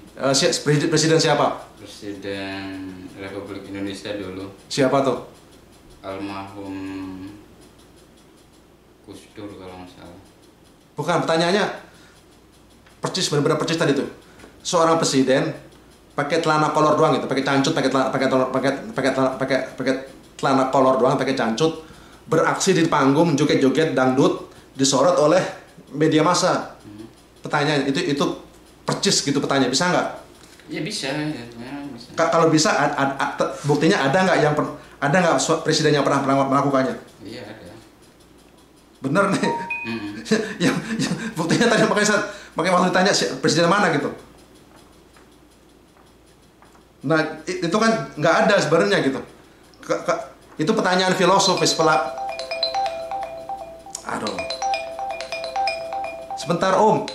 Presiden siapa? Presiden Republik Indonesia dulu. Siapa tuh? Almarhum Gus Dur kalau nggak salah. Bukan, pertanyaannya benar-benar percis tadi tuh. Seorang presiden pakai celana kolor doang gitu, pakai cancut, pakai celana kolor doang, pakai cancut, beraksi di panggung, joget-joget dangdut, disorot oleh media massa. Pertanyaannya itu percis gitu pertanyaan, bisa nggak? Ya bisa. Bisa. Kalau bisa, buktinya ada nggak presiden yang pernah melakukannya? Iya ada. Bener nih. yang buktinya tadi makanya waktu ditanya presiden mana gitu. Nah itu kan nggak ada sebenarnya gitu. Itu pertanyaan filosofis Aduh. Sebentar Om.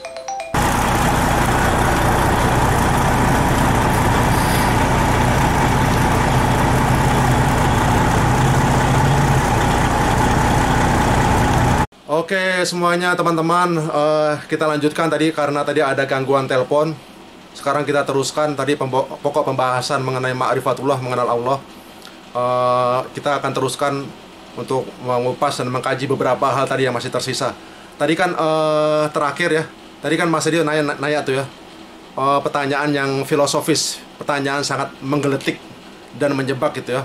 Oke semuanya teman-teman, kita lanjutkan tadi karena tadi ada gangguan telepon. Sekarang kita teruskan tadi pokok pembahasan mengenai ma'rifatullah, mengenal Allah. Kita akan teruskan untuk mengupas dan mengkaji beberapa hal tadi yang masih tersisa. Tadi kan terakhir ya, tadi kan Mas Edi nanya tuh ya, pertanyaan yang filosofis, pertanyaan sangat menggelitik dan menjebak gitu ya.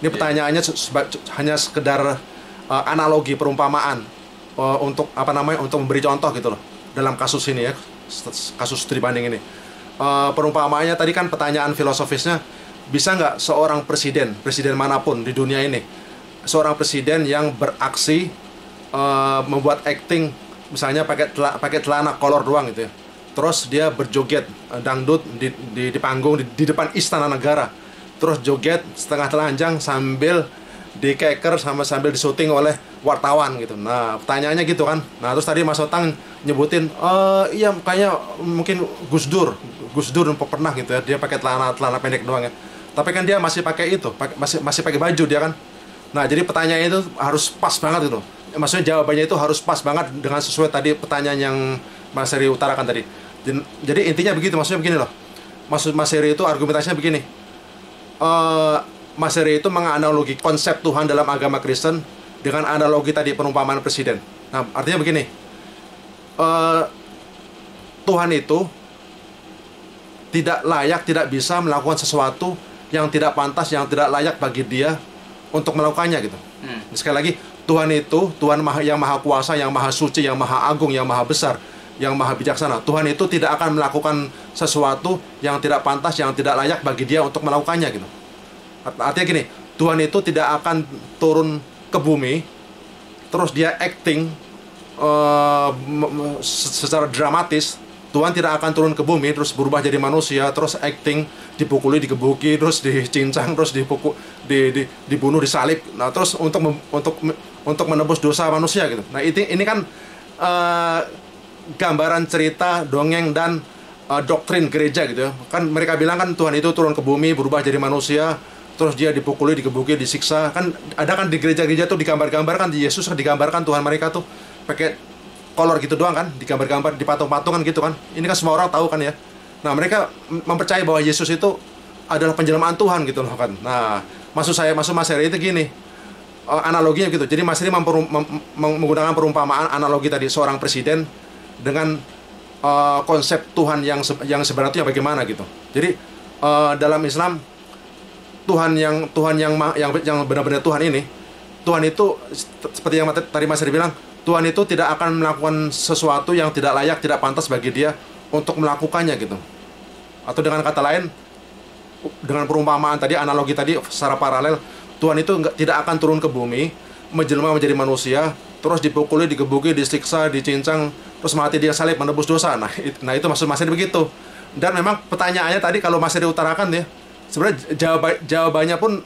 Ini pertanyaannya hanya sekedar analogi, perumpamaan, untuk untuk memberi contoh gitu loh dalam kasus ini ya, kasus studi banding ini. Perumpamaannya tadi kan pertanyaan filosofisnya, bisa nggak seorang presiden manapun di dunia ini, seorang presiden yang beraksi membuat acting, misalnya pakai celana kolor doang gitu ya, terus dia berjoget dangdut di panggung di depan istana negara, terus joget setengah telanjang sambil dikeker sambil disuting oleh wartawan gitu. Nah pertanyaannya gitu kan. Nah terus tadi Mas Otang nyebutin, iya kayaknya mungkin Gus Dur pernah gitu ya, dia pakai celana pendek doang ya, tapi kan dia masih pakai itu, masih pakai baju dia kan. Nah jadi pertanyaannya itu harus pas banget gitu. Maksudnya jawabannya itu harus pas banget dengan sesuai tadi pertanyaan yang Mas Heri utarakan tadi. Jadi intinya begitu, maksudnya begini loh. Maksud Mas Heri itu argumentasinya begini. Mas Heri itu menganalogi konsep Tuhan dalam agama Kristen dengan analogi tadi perumpamaan presiden. Nah artinya begini, Tuhan itu tidak layak, tidak bisa melakukan sesuatu yang tidak pantas, yang tidak layak bagi dia untuk melakukannya gitu. Sekali lagi, Tuhan itu Tuhan yang maha kuasa, yang maha suci, yang maha agung, yang maha besar, yang maha bijaksana. Tuhan itu tidak akan melakukan sesuatu yang tidak pantas, yang tidak layak bagi dia untuk melakukannya gitu. Artinya gini, Tuhan itu tidak akan turun ke bumi terus dia acting secara dramatis. Tuhan tidak akan turun ke bumi terus berubah jadi manusia, terus acting, dipukuli, digebuki, terus dicincang, terus dibunuh, disalib. Nah, terus untuk menebus dosa manusia gitu. Nah, ini kan gambaran cerita, dongeng, dan doktrin gereja gitu ya. Kan mereka bilang kan Tuhan itu turun ke bumi, berubah jadi manusia, terus dia dipukuli, digebuki, disiksa. Kan ada kan di gereja-gereja tuh digambar-gambarkan Yesus, digambarkan Tuhan mereka tuh pakai kolor gitu doang kan, digambar-gambar, dipatung-patung kan gitu kan. Ini kan semua orang tahu kan ya. Nah, mereka mempercayai bahwa Yesus itu adalah penjelmaan Tuhan gitu loh kan. Nah, maksud Mas Heri itu gini, analoginya gitu. Jadi Mas Heri menggunakan perumpamaan analogi tadi seorang presiden dengan konsep Tuhan yang sebenarnya bagaimana gitu. Jadi dalam Islam Tuhan yang benar-benar Tuhan ini, Tuhan itu seperti yang tadi Mas Heri bilang, Tuhan itu tidak akan melakukan sesuatu yang tidak layak, tidak pantas bagi dia untuk melakukannya gitu. Atau dengan kata lain, dengan perumpamaan tadi, analogi tadi secara paralel, Tuhan itu tidak akan turun ke bumi, menjelma menjadi manusia, terus dipukuli, digebuki, disiksa, dicincang, terus mati dia salib menebus dosa. Nah itu maksud Mas Heri begitu. Dan memang pertanyaannya tadi kalau Mas Heri utarakan ya, sebenarnya jawabannya pun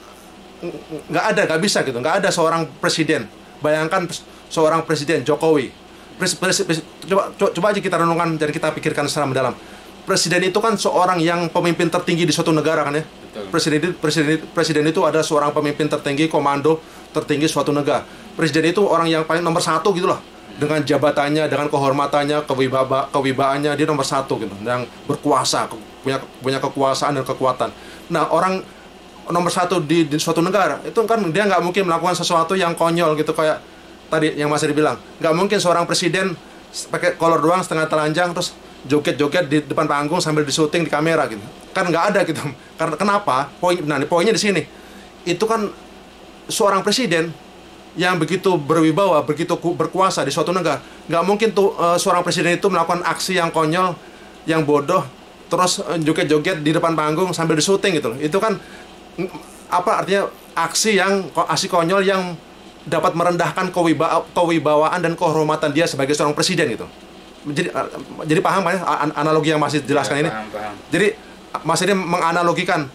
nggak bisa gitu, nggak ada seorang presiden. Bayangkan seorang presiden Jokowi, coba aja kita renungkan dan kita pikirkan secara mendalam. Presiden itu kan seorang yang pemimpin tertinggi di suatu negara kan ya. Presiden itu ada seorang pemimpin tertinggi, komando tertinggi suatu negara. Presiden itu orang yang paling nomor satu gitu lah. Dengan jabatannya, dengan kehormatannya, kewibawaannya, dia nomor satu gitu. Yang berkuasa, punya kekuasaan dan kekuatan. Nah, orang nomor satu di suatu negara itu kan dia nggak mungkin melakukan sesuatu yang konyol gitu kayak tadi yang Mas Heri bilang. Nggak mungkin seorang presiden pakai kolor doang setengah telanjang terus joget-joget di depan panggung sambil disuting di kamera gitu. Kan nggak ada gitu. Karena kenapa? Poinnya di sini. Itu kan seorang presiden yang begitu berwibawa, begitu berkuasa di suatu negara. Nggak mungkin tuh seorang presiden itu melakukan aksi yang konyol, yang bodoh, terus joget-joget di depan panggung sambil disuting gitu loh. Itu kan apa artinya aksi konyol yang dapat merendahkan kewibawaan dan kehormatan dia sebagai seorang presiden gitu. Jadi paham kan ya analogi yang masih jelaskan ini? Paham. Jadi Mas ini menganalogikan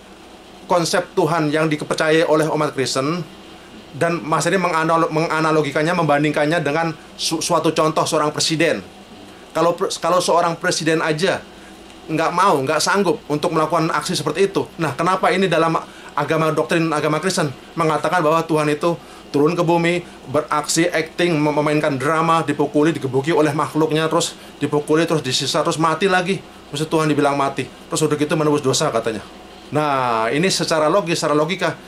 konsep Tuhan yang dipercayai oleh umat Kristen, dan Mas ini menganalogikannya, membandingkannya dengan suatu contoh seorang presiden. Kalau seorang presiden aja nggak sanggup untuk melakukan aksi seperti itu. Nah, kenapa ini dalam doktrin agama Kristen mengatakan bahwa Tuhan itu turun ke bumi, beraksi, acting, memainkan drama, dipukuli, digebuki oleh makhluknya, terus dipukuli, terus disisa, terus mati lagi. Terus Tuhan dibilang mati. Terus udah gitu menebus dosa katanya. Nah, ini secara logika,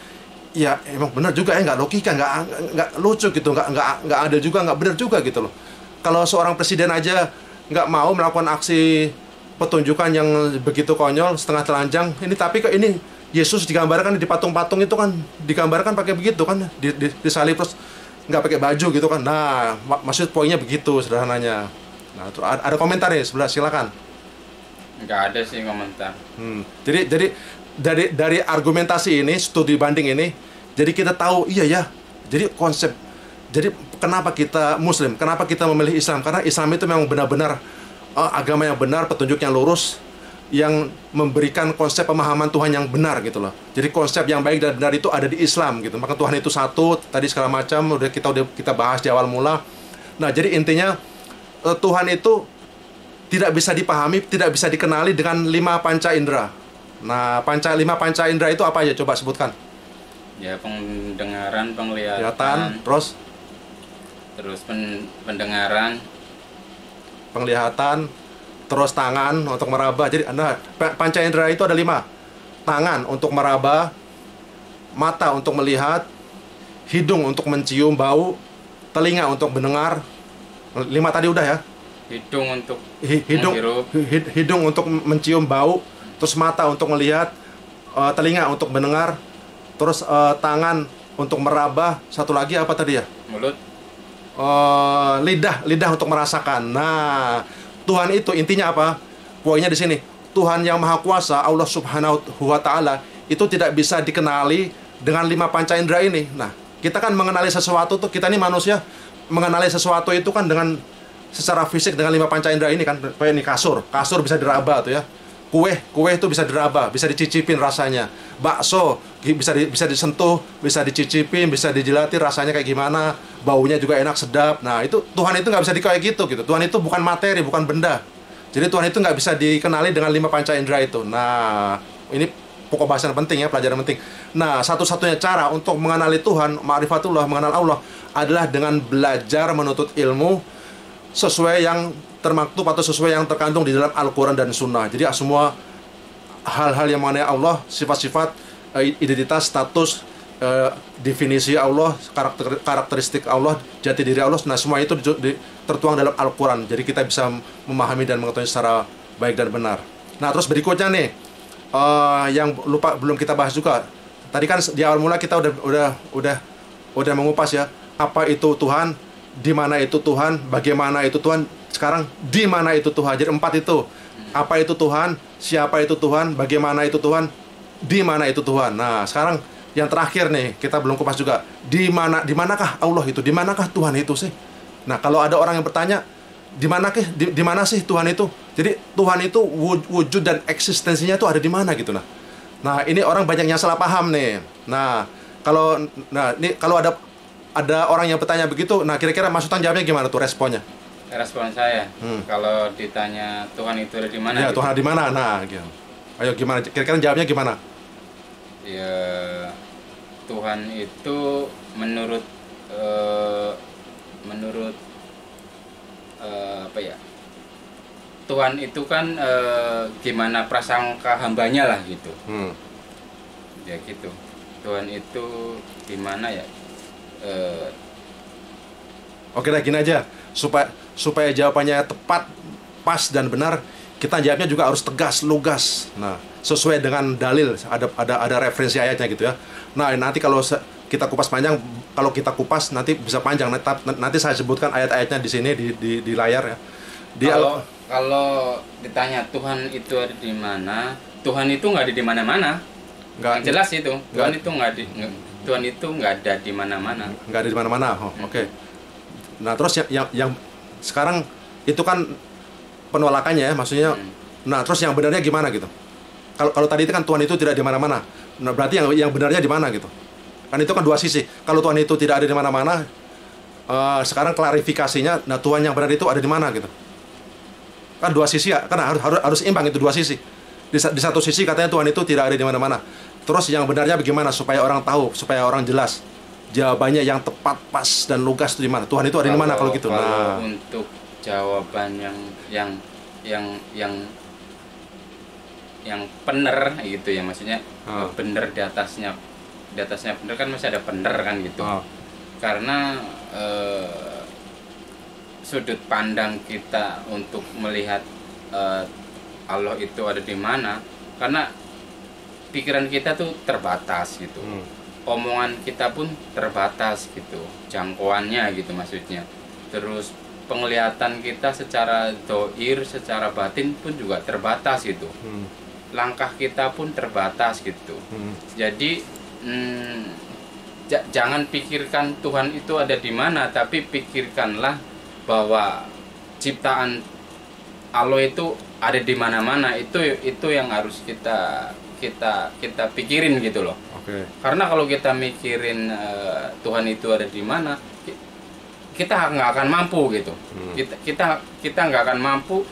ya emang benar juga ya, nggak logika, nggak lucu gitu, nggak ada juga, nggak benar juga gitu loh. Kalau seorang presiden aja nggak mau melakukan aksi pertunjukan yang begitu konyol, setengah telanjang, tapi ini Yesus digambarkan di patung-patung itu kan digambarkan pakai begitu kan, disalib terus nggak pakai baju gitu kan. Nah, maksud poinnya begitu sederhananya. Nah, ada komentar ya sebelah, silakan. Nggak ada sih komentar. Jadi dari argumentasi ini, studi banding ini, jadi kita tahu iya ya. Jadi kenapa kita Muslim, kenapa kita memilih Islam? Karena Islam itu memang benar-benar agama yang benar, petunjuk yang lurus, yang memberikan konsep pemahaman Tuhan yang benar gitu loh. Jadi konsep yang baik dan benar itu ada di Islam gitu. Maka Tuhan itu satu, tadi segala macam udah kita bahas di awal mula. Nah, jadi intinya Tuhan itu tidak bisa dipahami, tidak bisa dikenali dengan 5 panca indera. Nah, 5 panca indera itu apa ya? Coba sebutkan. Ya, pendengaran, penglihatan, terus pendengaran, penglihatan, terus tangan untuk meraba. Jadi panca indera itu ada 5. Tangan untuk meraba, mata untuk melihat, hidung untuk mencium bau, telinga untuk mendengar. 5 tadi udah ya. Hidung untuk menghirup, hidung untuk mencium bau, terus mata untuk melihat, telinga untuk mendengar, terus tangan untuk meraba, satu lagi apa tadi ya? Mulut. Lidah untuk merasakan. Nah, Tuhan itu intinya apa? Poinnya di sini. Tuhan yang Maha Kuasa, Allah Subhanahu wa Ta'ala, itu tidak bisa dikenali dengan 5 panca indera ini. Nah, kita kan mengenali sesuatu tuh, kita ini manusia mengenali sesuatu itu kan dengan secara fisik dengan 5 panca indera ini kan. Kayak ini kasur bisa diraba tuh ya. kue itu bisa diraba, bisa dicicipin rasanya. Bakso bisa disentuh, bisa dicicipin, bisa dijilati rasanya kayak gimana, baunya juga enak, sedap. Nah, itu Tuhan itu nggak bisa kayak gitu. Tuhan itu bukan materi, bukan benda. Jadi Tuhan itu nggak bisa dikenali dengan 5 panca indera itu. Nah, ini pokok bahasan penting ya, pelajaran penting. Nah, satu-satunya cara untuk mengenali Tuhan, ma'rifatullah, mengenal Allah, adalah dengan belajar menuntut ilmu sesuai yang termaktub atau sesuai yang terkandung di dalam Al-Quran dan Sunnah. Jadi semua hal-hal yang mengenai Allah, sifat-sifat, identitas, status, definisi Allah, karakteristik Allah, jati diri Allah, nah semua itu tertuang dalam Al-Quran. Jadi kita bisa memahami dan mengetahui secara baik dan benar. Nah, terus berikutnya nih, yang belum kita bahas juga. Tadi kan di awal mula kita udah mengupas ya, apa itu Tuhan, di mana itu Tuhan, bagaimana itu Tuhan. Sekarang di mana itu Tuhan. Jadi 4 itu. Apa itu Tuhan, siapa itu Tuhan, bagaimana itu Tuhan, di mana itu Tuhan. Nah, sekarang yang terakhir nih, kita belum kupas juga. Di manakah Allah itu? Di manakah Tuhan itu sih? Nah, kalau ada orang yang bertanya, di mana sih Tuhan itu? Jadi Tuhan itu wujud dan eksistensinya itu ada di mana gitu. Nah, ini orang banyak yang salah paham nih. Nah, kalau ada orang yang bertanya begitu, nah kira-kira Mas Sultan jawabnya gimana tuh responnya? Respon saya, kalau ditanya Tuhan itu ada di mana? Ya, gitu. Tuhan ada di mana? Nah, gitu. Ayo gimana? Kira-kira jawabnya gimana? Ya, Tuhan itu menurut apa ya? Tuhan itu kan gimana prasangka hambanya lah gitu. Ya gitu. Tuhan itu gimana ya? Oke, gini aja, supaya jawabannya tepat, pas dan benar, kita jawabnya juga harus tegas, lugas. Nah, sesuai dengan dalil, ada referensi ayatnya gitu ya. Nah, nanti kalau kita kupas panjang, kalau kita kupas nanti bisa panjang. Nanti saya sebutkan ayat-ayatnya di sini di layar ya. Kalau ditanya Tuhan itu ada di mana, Tuhan itu nggak ada di mana-mana. Nggak jelas itu. Tuhan itu nggak ada di mana-mana. Nggak ada di mana-mana. Oke. Nah, terus yang sekarang itu kan penolakannya ya, maksudnya. Nah, terus yang benarnya gimana gitu? Kalau tadi itu kan Tuhan itu tidak di mana-mana. Nah, berarti yang benarnya di mana gitu? Kan itu kan dua sisi. Kalau Tuhan itu tidak ada di mana-mana, sekarang klarifikasinya, nah Tuhan yang benar itu ada di mana gitu? Kan dua sisi ya, kan harus imbang itu dua sisi. Di satu sisi katanya Tuhan itu tidak ada di mana-mana. Terus yang benarnya bagaimana supaya orang tahu, supaya orang jelas? Jawabannya yang tepat, pas dan lugas itu di mana? Tuhan itu ada di mana kalau gitu? Kalau untuk jawaban yang benar gitu ya, maksudnya benar di atasnya benar kan masih ada benar kan gitu. Karena sudut pandang kita untuk melihat Allah itu ada di mana, karena pikiran kita tuh terbatas gitu. Omongan kita pun terbatas gitu, jangkauannya gitu maksudnya. Terus penglihatan kita secara dohir, secara batin pun juga terbatas gitu. Langkah kita pun terbatas gitu. Jadi jangan pikirkan Tuhan itu ada di mana, tapi pikirkanlah bahwa ciptaan Allah itu ada di mana-mana. Itu yang harus kita pikirin gitu loh. Karena kalau kita mikirin Tuhan itu ada di mana, kita nggak akan mampu gitu. Kita nggak akan mampu.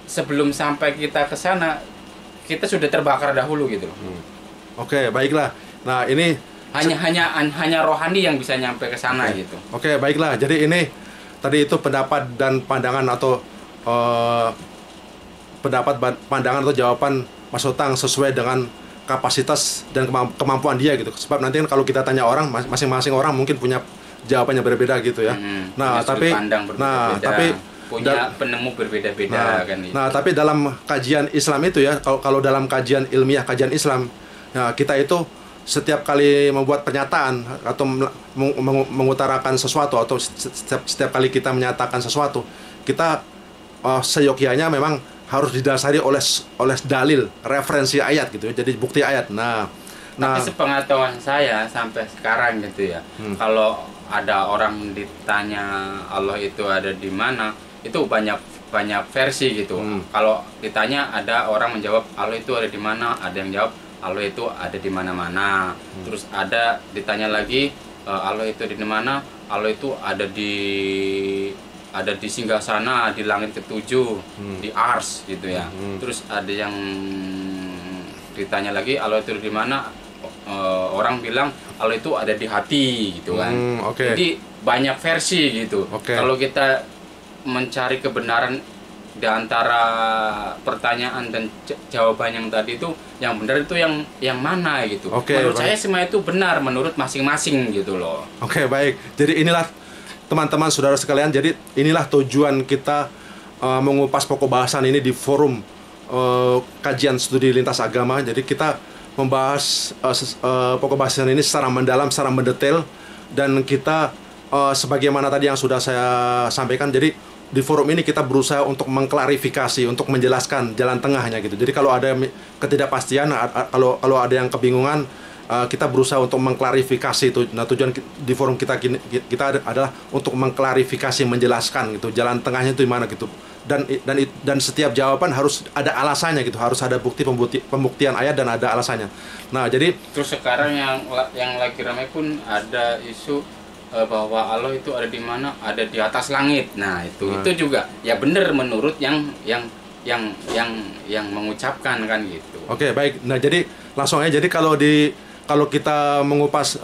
Sebelum sampai kita ke sana, kita sudah terbakar dahulu gitu loh. Oke, baiklah. Nah, ini hanya rohani yang bisa nyampe ke sana gitu. Oke, baiklah. Jadi ini tadi itu pendapat dan pandangan atau pandangan atau jawaban Mas Otang sesuai dengan kapasitas dan kemampuan dia gitu. Sebab nanti kan kalau kita tanya orang, masing-masing orang mungkin punya jawaban yang berbeda gitu ya. Nah, tapi punya penemu berbeda-beda kan gitu. Nah, tapi dalam kajian Islam itu ya, kalau dalam kajian ilmiah, kajian Islam, nah, kita itu setiap kali membuat pernyataan atau mengutarakan sesuatu atau setiap kali kita menyatakan sesuatu, kita seyogyanya memang harus didasari oleh dalil, referensi ayat gitu. Jadi bukti ayat. Tapi sepengetahuan saya sampai sekarang gitu ya. Kalau ada orang ditanya Allah itu ada di mana, itu banyak banyak versi gitu. Kalau ditanya ada orang menjawab Allah itu ada di mana, ada yang jawab Allah itu ada di mana-mana. Terus ada ditanya lagi Allah itu di mana? Allah itu ada di singgasana di langit ketujuh, di Ars gitu ya. Terus ada yang ditanya lagi Allah itu di mana? Orang bilang Allah itu ada di hati gitu kan. Jadi banyak versi gitu. Kalau kita mencari kebenaran di antara pertanyaan dan jawaban yang tadi itu, yang benar itu yang mana gitu. Menurut saya semua itu benar menurut masing-masing gitu loh. Baik. Jadi inilah teman-teman saudara sekalian, jadi inilah tujuan kita mengupas pokok bahasan ini di forum kajian studi lintas agama. Jadi kita membahas pokok bahasan ini secara mendalam, secara mendetail, dan kita sebagaimana tadi yang sudah saya sampaikan, jadi di forum ini kita berusaha untuk mengklarifikasi, untuk menjelaskan jalan tengahnya gitu. Jadi kalau ada ketidakpastian, kalau ada yang kebingungan, kita berusaha untuk mengklarifikasi itu. Nah, tujuan di forum kita adalah untuk mengklarifikasi, menjelaskan gitu jalan tengahnya itu gimana gitu. Dan setiap jawaban harus ada alasannya gitu, harus ada pembuktian ayat dan ada alasannya. Nah, jadi terus sekarang yang lagi ramai pun ada isu bahwa Allah itu ada di mana? Ada di atas langit. Nah, itu juga ya benar menurut yang mengucapkan kan gitu. Baik. Nah, jadi langsung aja. Jadi kalau kita mengupas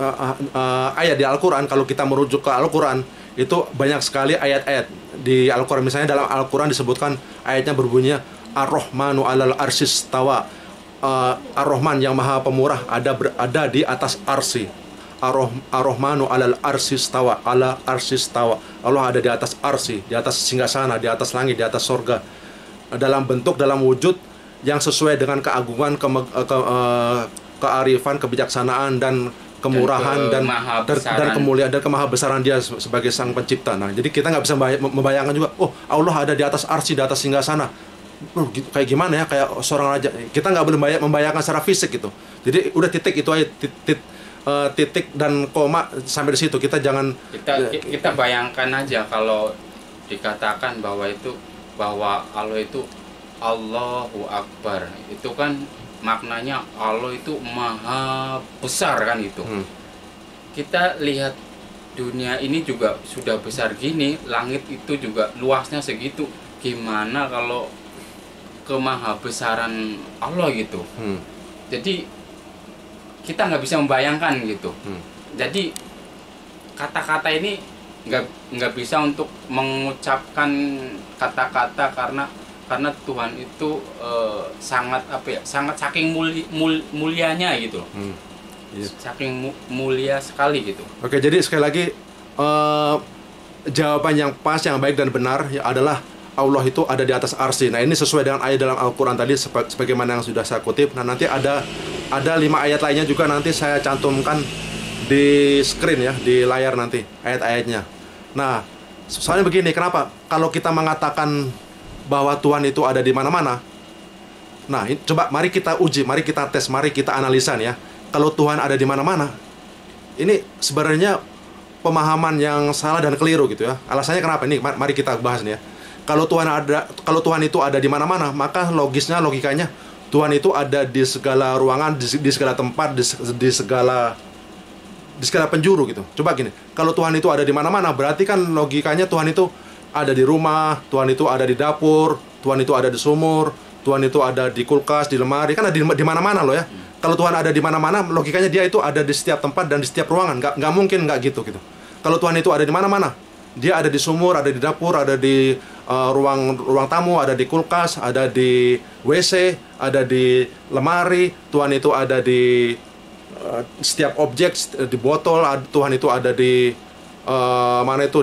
ayat di Al-Qur'an, kalau kita merujuk ke Al-Qur'an, itu banyak sekali ayat-ayat di Al-Qur'an. Misalnya dalam Al-Qur'an disebutkan ayatnya berbunyinya Ar-Rahmanu 'alal arsyis tawa. Ar-Rahman yang Maha Pemurah ada di atas arsy. Ar-Rahmanu 'alal arsyis tawa, ala arsyis tawa. Allah ada di atas arsy, di atas singgasana, di atas langit, di atas sorga. Dalam bentuk, dalam wujud yang sesuai dengan keagungan, kearifan, kebijaksanaan dan kemurahan dan kemuliaan dan kemahabesaran Dia sebagai Sang Pencipta. Nah, jadi kita nggak bisa membayangkan juga, Allah ada di atas arsy, di atas singgasana. Kayak gimana ya, kayak seorang raja. Kita nggak boleh membayangkan secara fisik gitu. Jadi udah titik itu aja, titik dan koma sampai di situ. Kita jangan kita bayangkan aja kalau dikatakan bahwa Allah itu Allahu Akbar. Itu kan maknanya Allah itu maha besar kan itu. Kita lihat dunia ini juga sudah besar gini, langit itu juga luasnya segitu. Gimana kalau kemahabesaran Allah gitu? Jadi kita nggak bisa membayangkan gitu. Jadi kata-kata ini nggak bisa untuk mengucapkan kata-kata karena Tuhan itu sangat sangat saking mulianya gitu. Saking mulia sekali gitu. Jadi sekali lagi jawaban yang pas, yang baik dan benar adalah Allah itu ada di atas arsy. Nah, ini sesuai dengan ayat dalam Al-Quran tadi sebagaimana yang sudah saya kutip. Nah, nanti ada 5 ayat lainnya juga nanti saya cantumkan di screen ya, di layar nanti ayat-ayatnya. Nah, soalnya begini, kenapa? Kalau kita mengatakan bahwa Tuhan itu ada di mana-mana, nah, coba mari kita uji, mari kita tes, mari kita analisa ya. Kalau Tuhan ada di mana-mana, ini sebenarnya pemahaman yang salah dan keliru gitu ya. Alasannya kenapa? Ini mari kita bahas nih ya. Kalau Tuhan itu ada di mana-mana, maka logikanya Tuhan itu ada di segala ruangan, di segala tempat, di segala penjuru gitu. Coba gini, kalau Tuhan itu ada di mana-mana, berarti kan logikanya Tuhan itu ada di rumah, Tuhan itu ada di dapur, Tuhan itu ada di sumur, Tuhan itu ada di kulkas, di lemari, kan ada di mana-mana loh ya. Kalau Tuhan ada di mana-mana, logikanya Dia itu ada di setiap tempat dan di setiap ruangan. Nggak mungkin nggak gitu. Kalau Tuhan itu ada di mana-mana, Dia ada di sumur, ada di dapur, ada di ruang tamu, ada di kulkas, ada di WC, ada di lemari. Tuhan itu ada di setiap objek, di botol. Tuhan itu ada di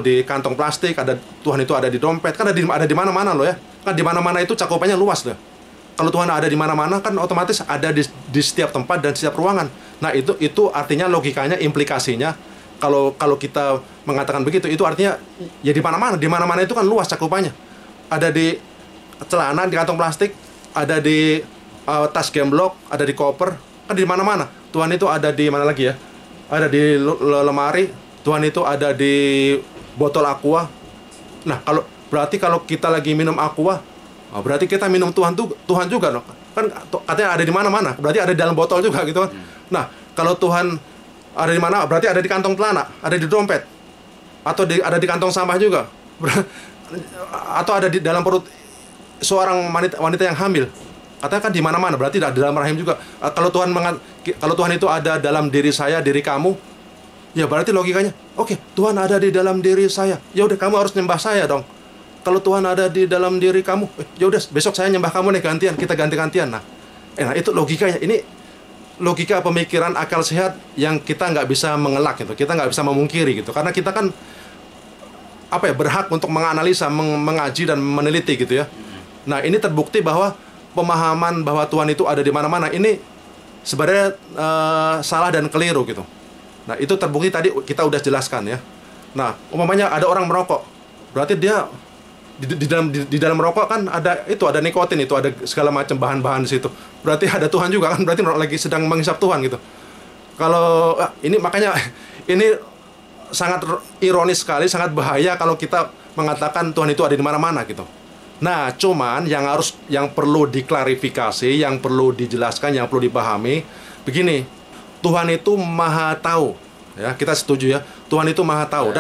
di kantong plastik. Tuhan itu ada di dompet. Kan ada di mana-mana loh ya. Kan di mana-mana itu cakupannya luas loh. Kalau Tuhan ada di mana-mana kan otomatis ada di setiap tempat dan setiap ruangan. Nah, itu artinya logikanya, implikasinya, kalau kita mengatakan begitu, itu artinya ya di mana-mana itu kan luas cakupannya. Ada di celana, di kantong plastik, ada di tas gemblok, ada di koper, kan di mana-mana. Tuhan itu ada di mana lagi ya? Ada di lemari, Tuhan itu ada di botol aqua. Nah, berarti kalau kita lagi minum aqua, berarti kita minum Tuhan juga dong. Kan katanya ada di mana-mana, berarti ada di dalam botol juga gitu kan. Nah, kalau Tuhan ada di mana, berarti ada di kantong celana, ada di dompet, atau ada di kantong sampah juga, atau ada di dalam perut seorang wanita yang hamil. Katanya kan di mana-mana, berarti di dalam rahim juga. Kalau Tuhan itu ada dalam diri saya, diri kamu, ya berarti logikanya, oke, Tuhan ada di dalam diri saya. Ya udah, kamu harus nyembah saya dong. Kalau Tuhan ada di dalam diri kamu, ya udah, besok saya nyembah kamu nih, gantian, kita ganti-gantian. Nah, itu logikanya. Ini logika pemikiran akal sehat yang kita nggak bisa mengelak gitu, kita nggak bisa memungkiri gitu, karena kita kan berhak untuk menganalisa, mengaji dan meneliti gitu ya. Nah, ini terbukti bahwa pemahaman bahwa Tuhan itu ada di mana-mana ini sebenarnya salah dan keliru gitu. Nah, itu terbukti tadi kita udah jelaskan ya. Nah, umpamanya ada orang merokok, berarti dia di dalam rokok kan ada nikotin, itu ada segala macam bahan-bahan di situ. Berarti ada Tuhan juga kan, berarti lagi sedang menghisap Tuhan gitu. Kalau ini makanya ini sangat ironis sekali, sangat bahaya kalau kita mengatakan Tuhan itu ada di mana-mana gitu. Nah, cuman yang perlu diklarifikasi, yang perlu dijelaskan, yang perlu dipahami begini, Tuhan itu Maha Tahu. Ya, kita setuju ya. Tuhan itu Maha Tahu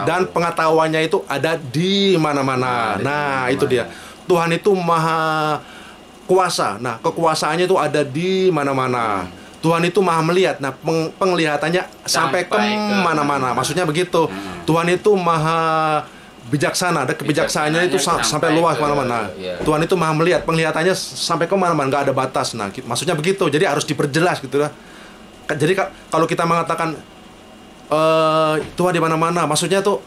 dan pengetahuannya itu ada di mana-mana. Nah, itu dia. Tuhan itu Maha Kuasa. Nah, kekuasaannya itu ada di mana-mana. Tuhan itu Maha Melihat. Nah, penglihatannya sampai ke mana-mana. Maksudnya begitu. Tuhan itu Maha Bijaksana, ada kebijaksanaannya itu sampai luas kemana-mana. Tuhan itu Maha Melihat, penglihatannya sampai ke mana-mana, nggak ada batas. Nah, maksudnya begitu. Jadi harus diperjelas gitu lah. Jadi kalau kita mengatakan Tuhan di mana-mana, maksudnya tuh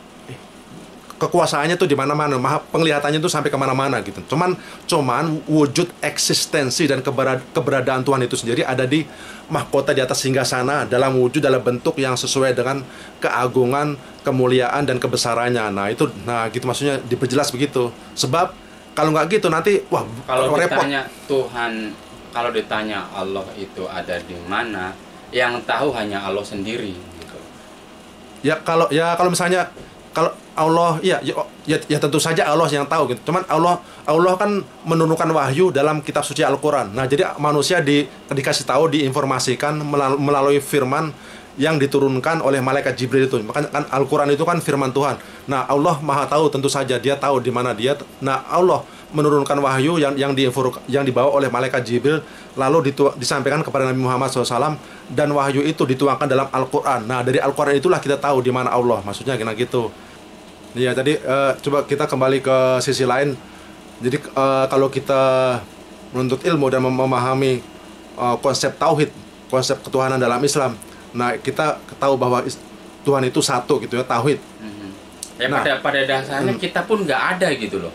kekuasaannya tuh di mana-mana, penglihatannya tuh sampai kemana-mana gitu. Cuman wujud eksistensi dan keberadaan Tuhan itu sendiri ada di mahkota di atas singgasana, dalam wujud, dalam bentuk yang sesuai dengan keagungan, kemuliaan dan kebesarannya. Nah gitu maksudnya diperjelas begitu. Sebab kalau nggak gitu nanti kalau repot. Ditanya Tuhan, kalau ditanya Allah itu ada di mana, yang tahu hanya Allah sendiri gitu. Ya kalau misalnya kalau Allah ya tentu saja Allah yang tahu gitu. Cuman Allah kan menurunkan wahyu dalam kitab suci Al-Qur'an. Nah, jadi manusia dikasih tahu, diinformasikan melalui firman yang diturunkan oleh malaikat Jibril itu. Makanya kan Al-Qur'an itu kan firman Tuhan. Nah, Allah Maha Tahu, tentu saja Dia tahu di mana Dia. Nah, Allah menurunkan wahyu yang dibawa oleh malaikat Jibril, lalu disampaikan kepada Nabi Muhammad SAW, dan wahyu itu dituangkan dalam Al-Qur'an. Nah, dari Al-Qur'an itulah kita tahu di mana Allah. Maksudnya gitu. Ya, tadi coba kita kembali ke sisi lain. Jadi kalau kita menuntut ilmu dan memahami konsep tauhid, konsep ketuhanan dalam Islam, nah kita tahu bahwa Tuhan itu satu gitu ya, tauhid. Ya, pada dasarnya kita pun nggak ada gitu loh.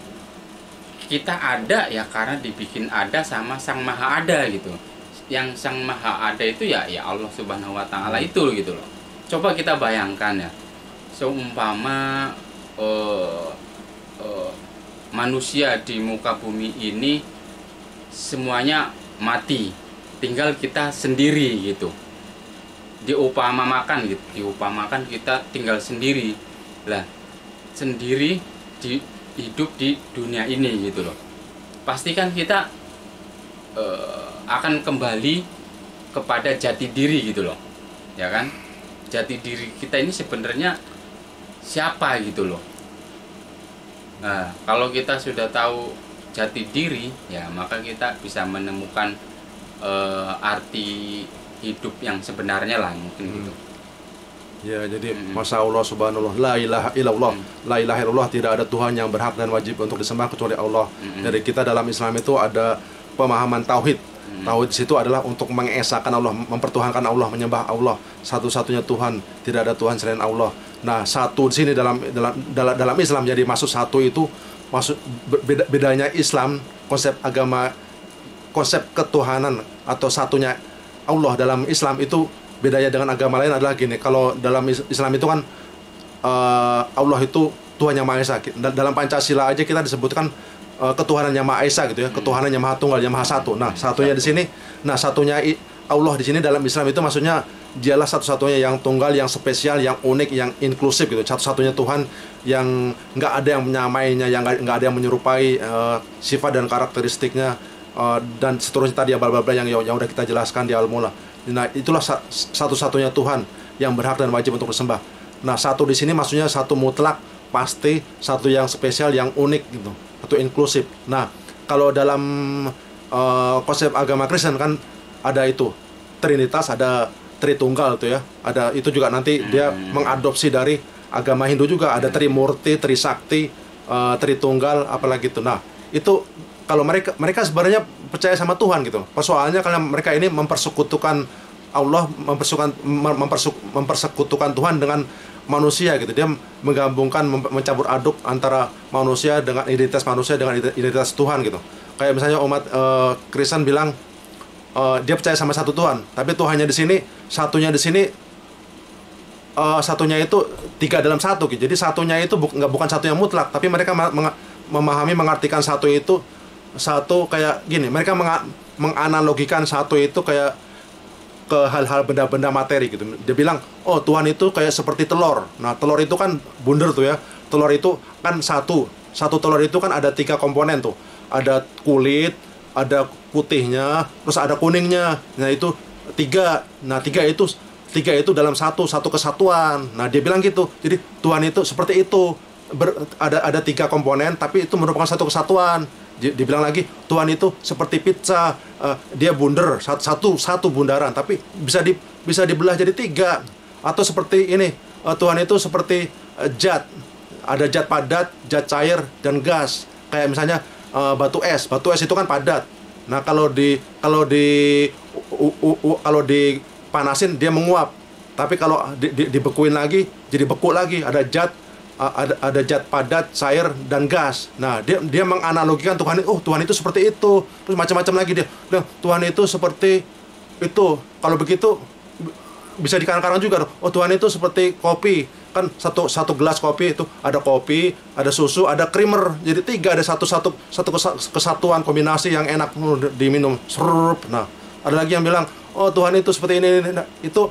Kita ada ya karena dibikin ada sama Sang Maha Ada gitu. Yang Sang Maha Ada itu ya Allah Subhanahu Wa Taala itu gitu loh. Coba kita bayangkan ya, seumpama manusia di muka bumi ini semuanya mati, tinggal kita sendiri gitu. Diupamakan kita tinggal sendiri lah, sendiri hidup di dunia ini gitu loh. Pastikan kita akan kembali kepada jati diri gitu loh, ya kan? Jati diri kita ini sebenarnya siapa gitu loh. Nah, kalau kita sudah tahu jati diri, ya maka kita bisa menemukan arti hidup yang sebenarnya lah mungkin gitu. Ya, jadi Masya Allah, Subhanallah, la ilaha illallah, la ilaha illallah, tidak ada Tuhan yang berhak dan wajib untuk disembah kecuali Allah. Jadi kita dalam Islam itu ada pemahaman tauhid. Tauhid di situ adalah untuk mengesahkan Allah, mempertuhankan Allah, menyembah Allah, satu-satunya Tuhan, tidak ada Tuhan selain Allah. Nah, satu di sini dalam Islam, jadi maksud satu itu maksud bedanya Islam, konsep agama, konsep ketuhanan atau satunya Allah dalam Islam itu bedanya dengan agama lain adalah gini. Kalau dalam Islam itu kan Allah itu Tuhan yang Maha Esa. Dalam Pancasila aja kita disebutkan ketuhanan yang Maha Esa gitu ya, ketuhanan yang Maha Tunggal, yang Maha Satu. Nah, satunya di sini, satunya Allah di sini dalam Islam itu maksudnya Dialah satu-satunya yang tunggal, yang spesial, yang unik, yang inklusif gitu. Satu-satunya Tuhan yang nggak ada yang menyamainya, yang nggak ada yang menyerupai sifat dan karakteristiknya, dan seterusnya tadi bla bla bla yang udah kita jelaskan di Al-Mula. Nah, itulah satu-satunya Tuhan yang berhak dan wajib untuk disembah. Nah, satu di sini maksudnya satu mutlak, pasti, satu yang spesial, yang unik gitu, satu inklusif. Nah, kalau dalam konsep agama Kristen kan ada itu Trinitas, ada Tritunggal tuh ya. Ada itu juga nanti dia mengadopsi dari agama Hindu juga, ada Trimurti, Trisakti, Tritunggal, apalagi itu. Nah, itu kalau mereka sebenarnya percaya sama Tuhan gitu. Persoalannya karena mereka ini mempersekutukan Allah, mempersekutukan Tuhan dengan manusia gitu. Dia menggabungkan, mencampur aduk antara manusia dengan identitas manusia dengan identitas Tuhan gitu. Kayak misalnya umat Kristen bilang dia percaya sama satu Tuhan, tapi Tuhannya di sini, satunya di sini, satunya itu 3 dalam 1 gitu. Jadi satunya itu bukan satu yang mutlak, tapi mereka memahami, mengartikan satu itu satu kayak gini. Mereka menganalogikan satu itu kayak ke hal-hal benda-benda materi gitu. Dia bilang, oh Tuhan itu kayak seperti telur. Nah, telur itu kan bunder tuh ya. Telur itu kan satu telur itu kan ada 3 komponen tuh. Ada kulit, ada putihnya, terus ada kuningnya. Nah, itu 3. Nah, 3 itu dalam satu kesatuan. Nah, dia bilang gitu. Jadi Tuhan itu seperti itu. Ada 3 komponen, tapi itu merupakan satu kesatuan. Dibilang lagi, Tuhan itu seperti pizza, dia bunder, satu bundaran, tapi bisa dibelah jadi 3. Atau seperti ini, Tuhan itu seperti zat, ada zat padat, zat cair, dan gas. Kayak misalnya batu es itu kan padat. Nah, kalau dipanasin dia menguap, tapi kalau dibekuin lagi jadi beku lagi. Ada zat padat, cair, dan gas. Nah, dia menganalogikan Tuhan itu seperti itu. Terus macam-macam lagi dia. Tuhan itu seperti itu. Kalau begitu bisa dikatakan juga, oh Tuhan itu seperti kopi. Kan satu gelas kopi itu ada kopi, ada susu, ada creamer. Jadi 3, ada satu kesatuan kombinasi yang enak diminum. Serup. Nah, ada lagi yang bilang, oh Tuhan itu seperti ini. Nah, itu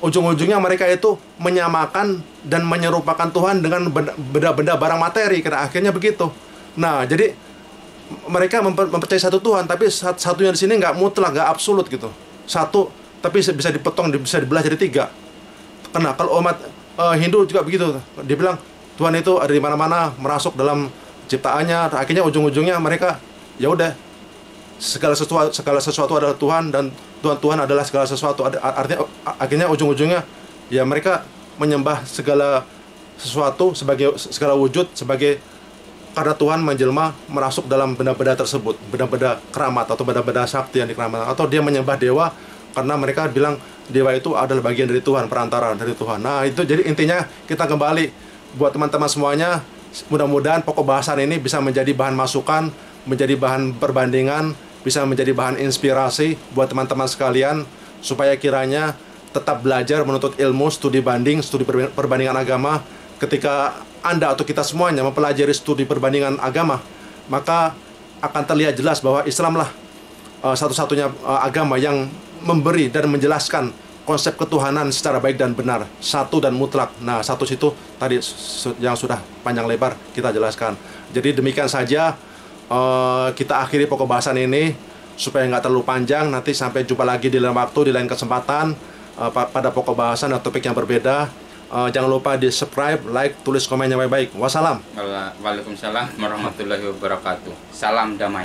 ujung-ujungnya mereka itu menyamakan dan menyerupakan Tuhan dengan benda-benda barang materi. Karena akhirnya begitu. Nah, jadi mereka mempercayai satu Tuhan, tapi satunya di sini nggak mutlak, nggak absolut gitu. Satu, tapi bisa dipotong, bisa dibelah jadi 3. Karena kalau umat Hindu juga begitu. Dia bilang Tuhan itu ada di mana-mana, merasuk dalam ciptaannya. Akhirnya ujung-ujungnya mereka ya udah segala sesuatu adalah Tuhan, dan Tuhan adalah segala sesuatu. Artinya akhirnya ujung-ujungnya ya mereka menyembah segala sesuatu sebagai segala wujud sebagai karena Tuhan menjelma merasuk dalam benda-benda tersebut, benda-benda keramat atau benda-benda sakti yang dikeramatkan, atau dia menyembah dewa karena mereka bilang dewa itu adalah bagian dari Tuhan, perantara dari Tuhan. Nah, itu jadi intinya kita kembali buat teman-teman semuanya, mudah-mudahan pokok bahasan ini bisa menjadi bahan masukan, menjadi bahan perbandingan, bisa menjadi bahan inspirasi buat teman-teman sekalian, supaya kiranya tetap belajar menuntut ilmu, studi banding, studi perbandingan agama. Ketika Anda atau kita semuanya mempelajari studi perbandingan agama, maka akan terlihat jelas bahwa Islamlah satu-satunya agama yang memberi dan menjelaskan konsep ketuhanan secara baik dan benar, satu dan mutlak. Nah, satu situ tadi yang sudah panjang lebar kita jelaskan. Jadi demikian saja kita akhiri pokok bahasan ini supaya nggak terlalu panjang. Nanti sampai jumpa lagi di lain waktu, di lain kesempatan pada pokok bahasan dan topik yang berbeda. Jangan lupa di subscribe, like, tulis komennya baik-baik. Wassalam. Waalaikumsalam warahmatullahi wabarakatuh. Salam damai.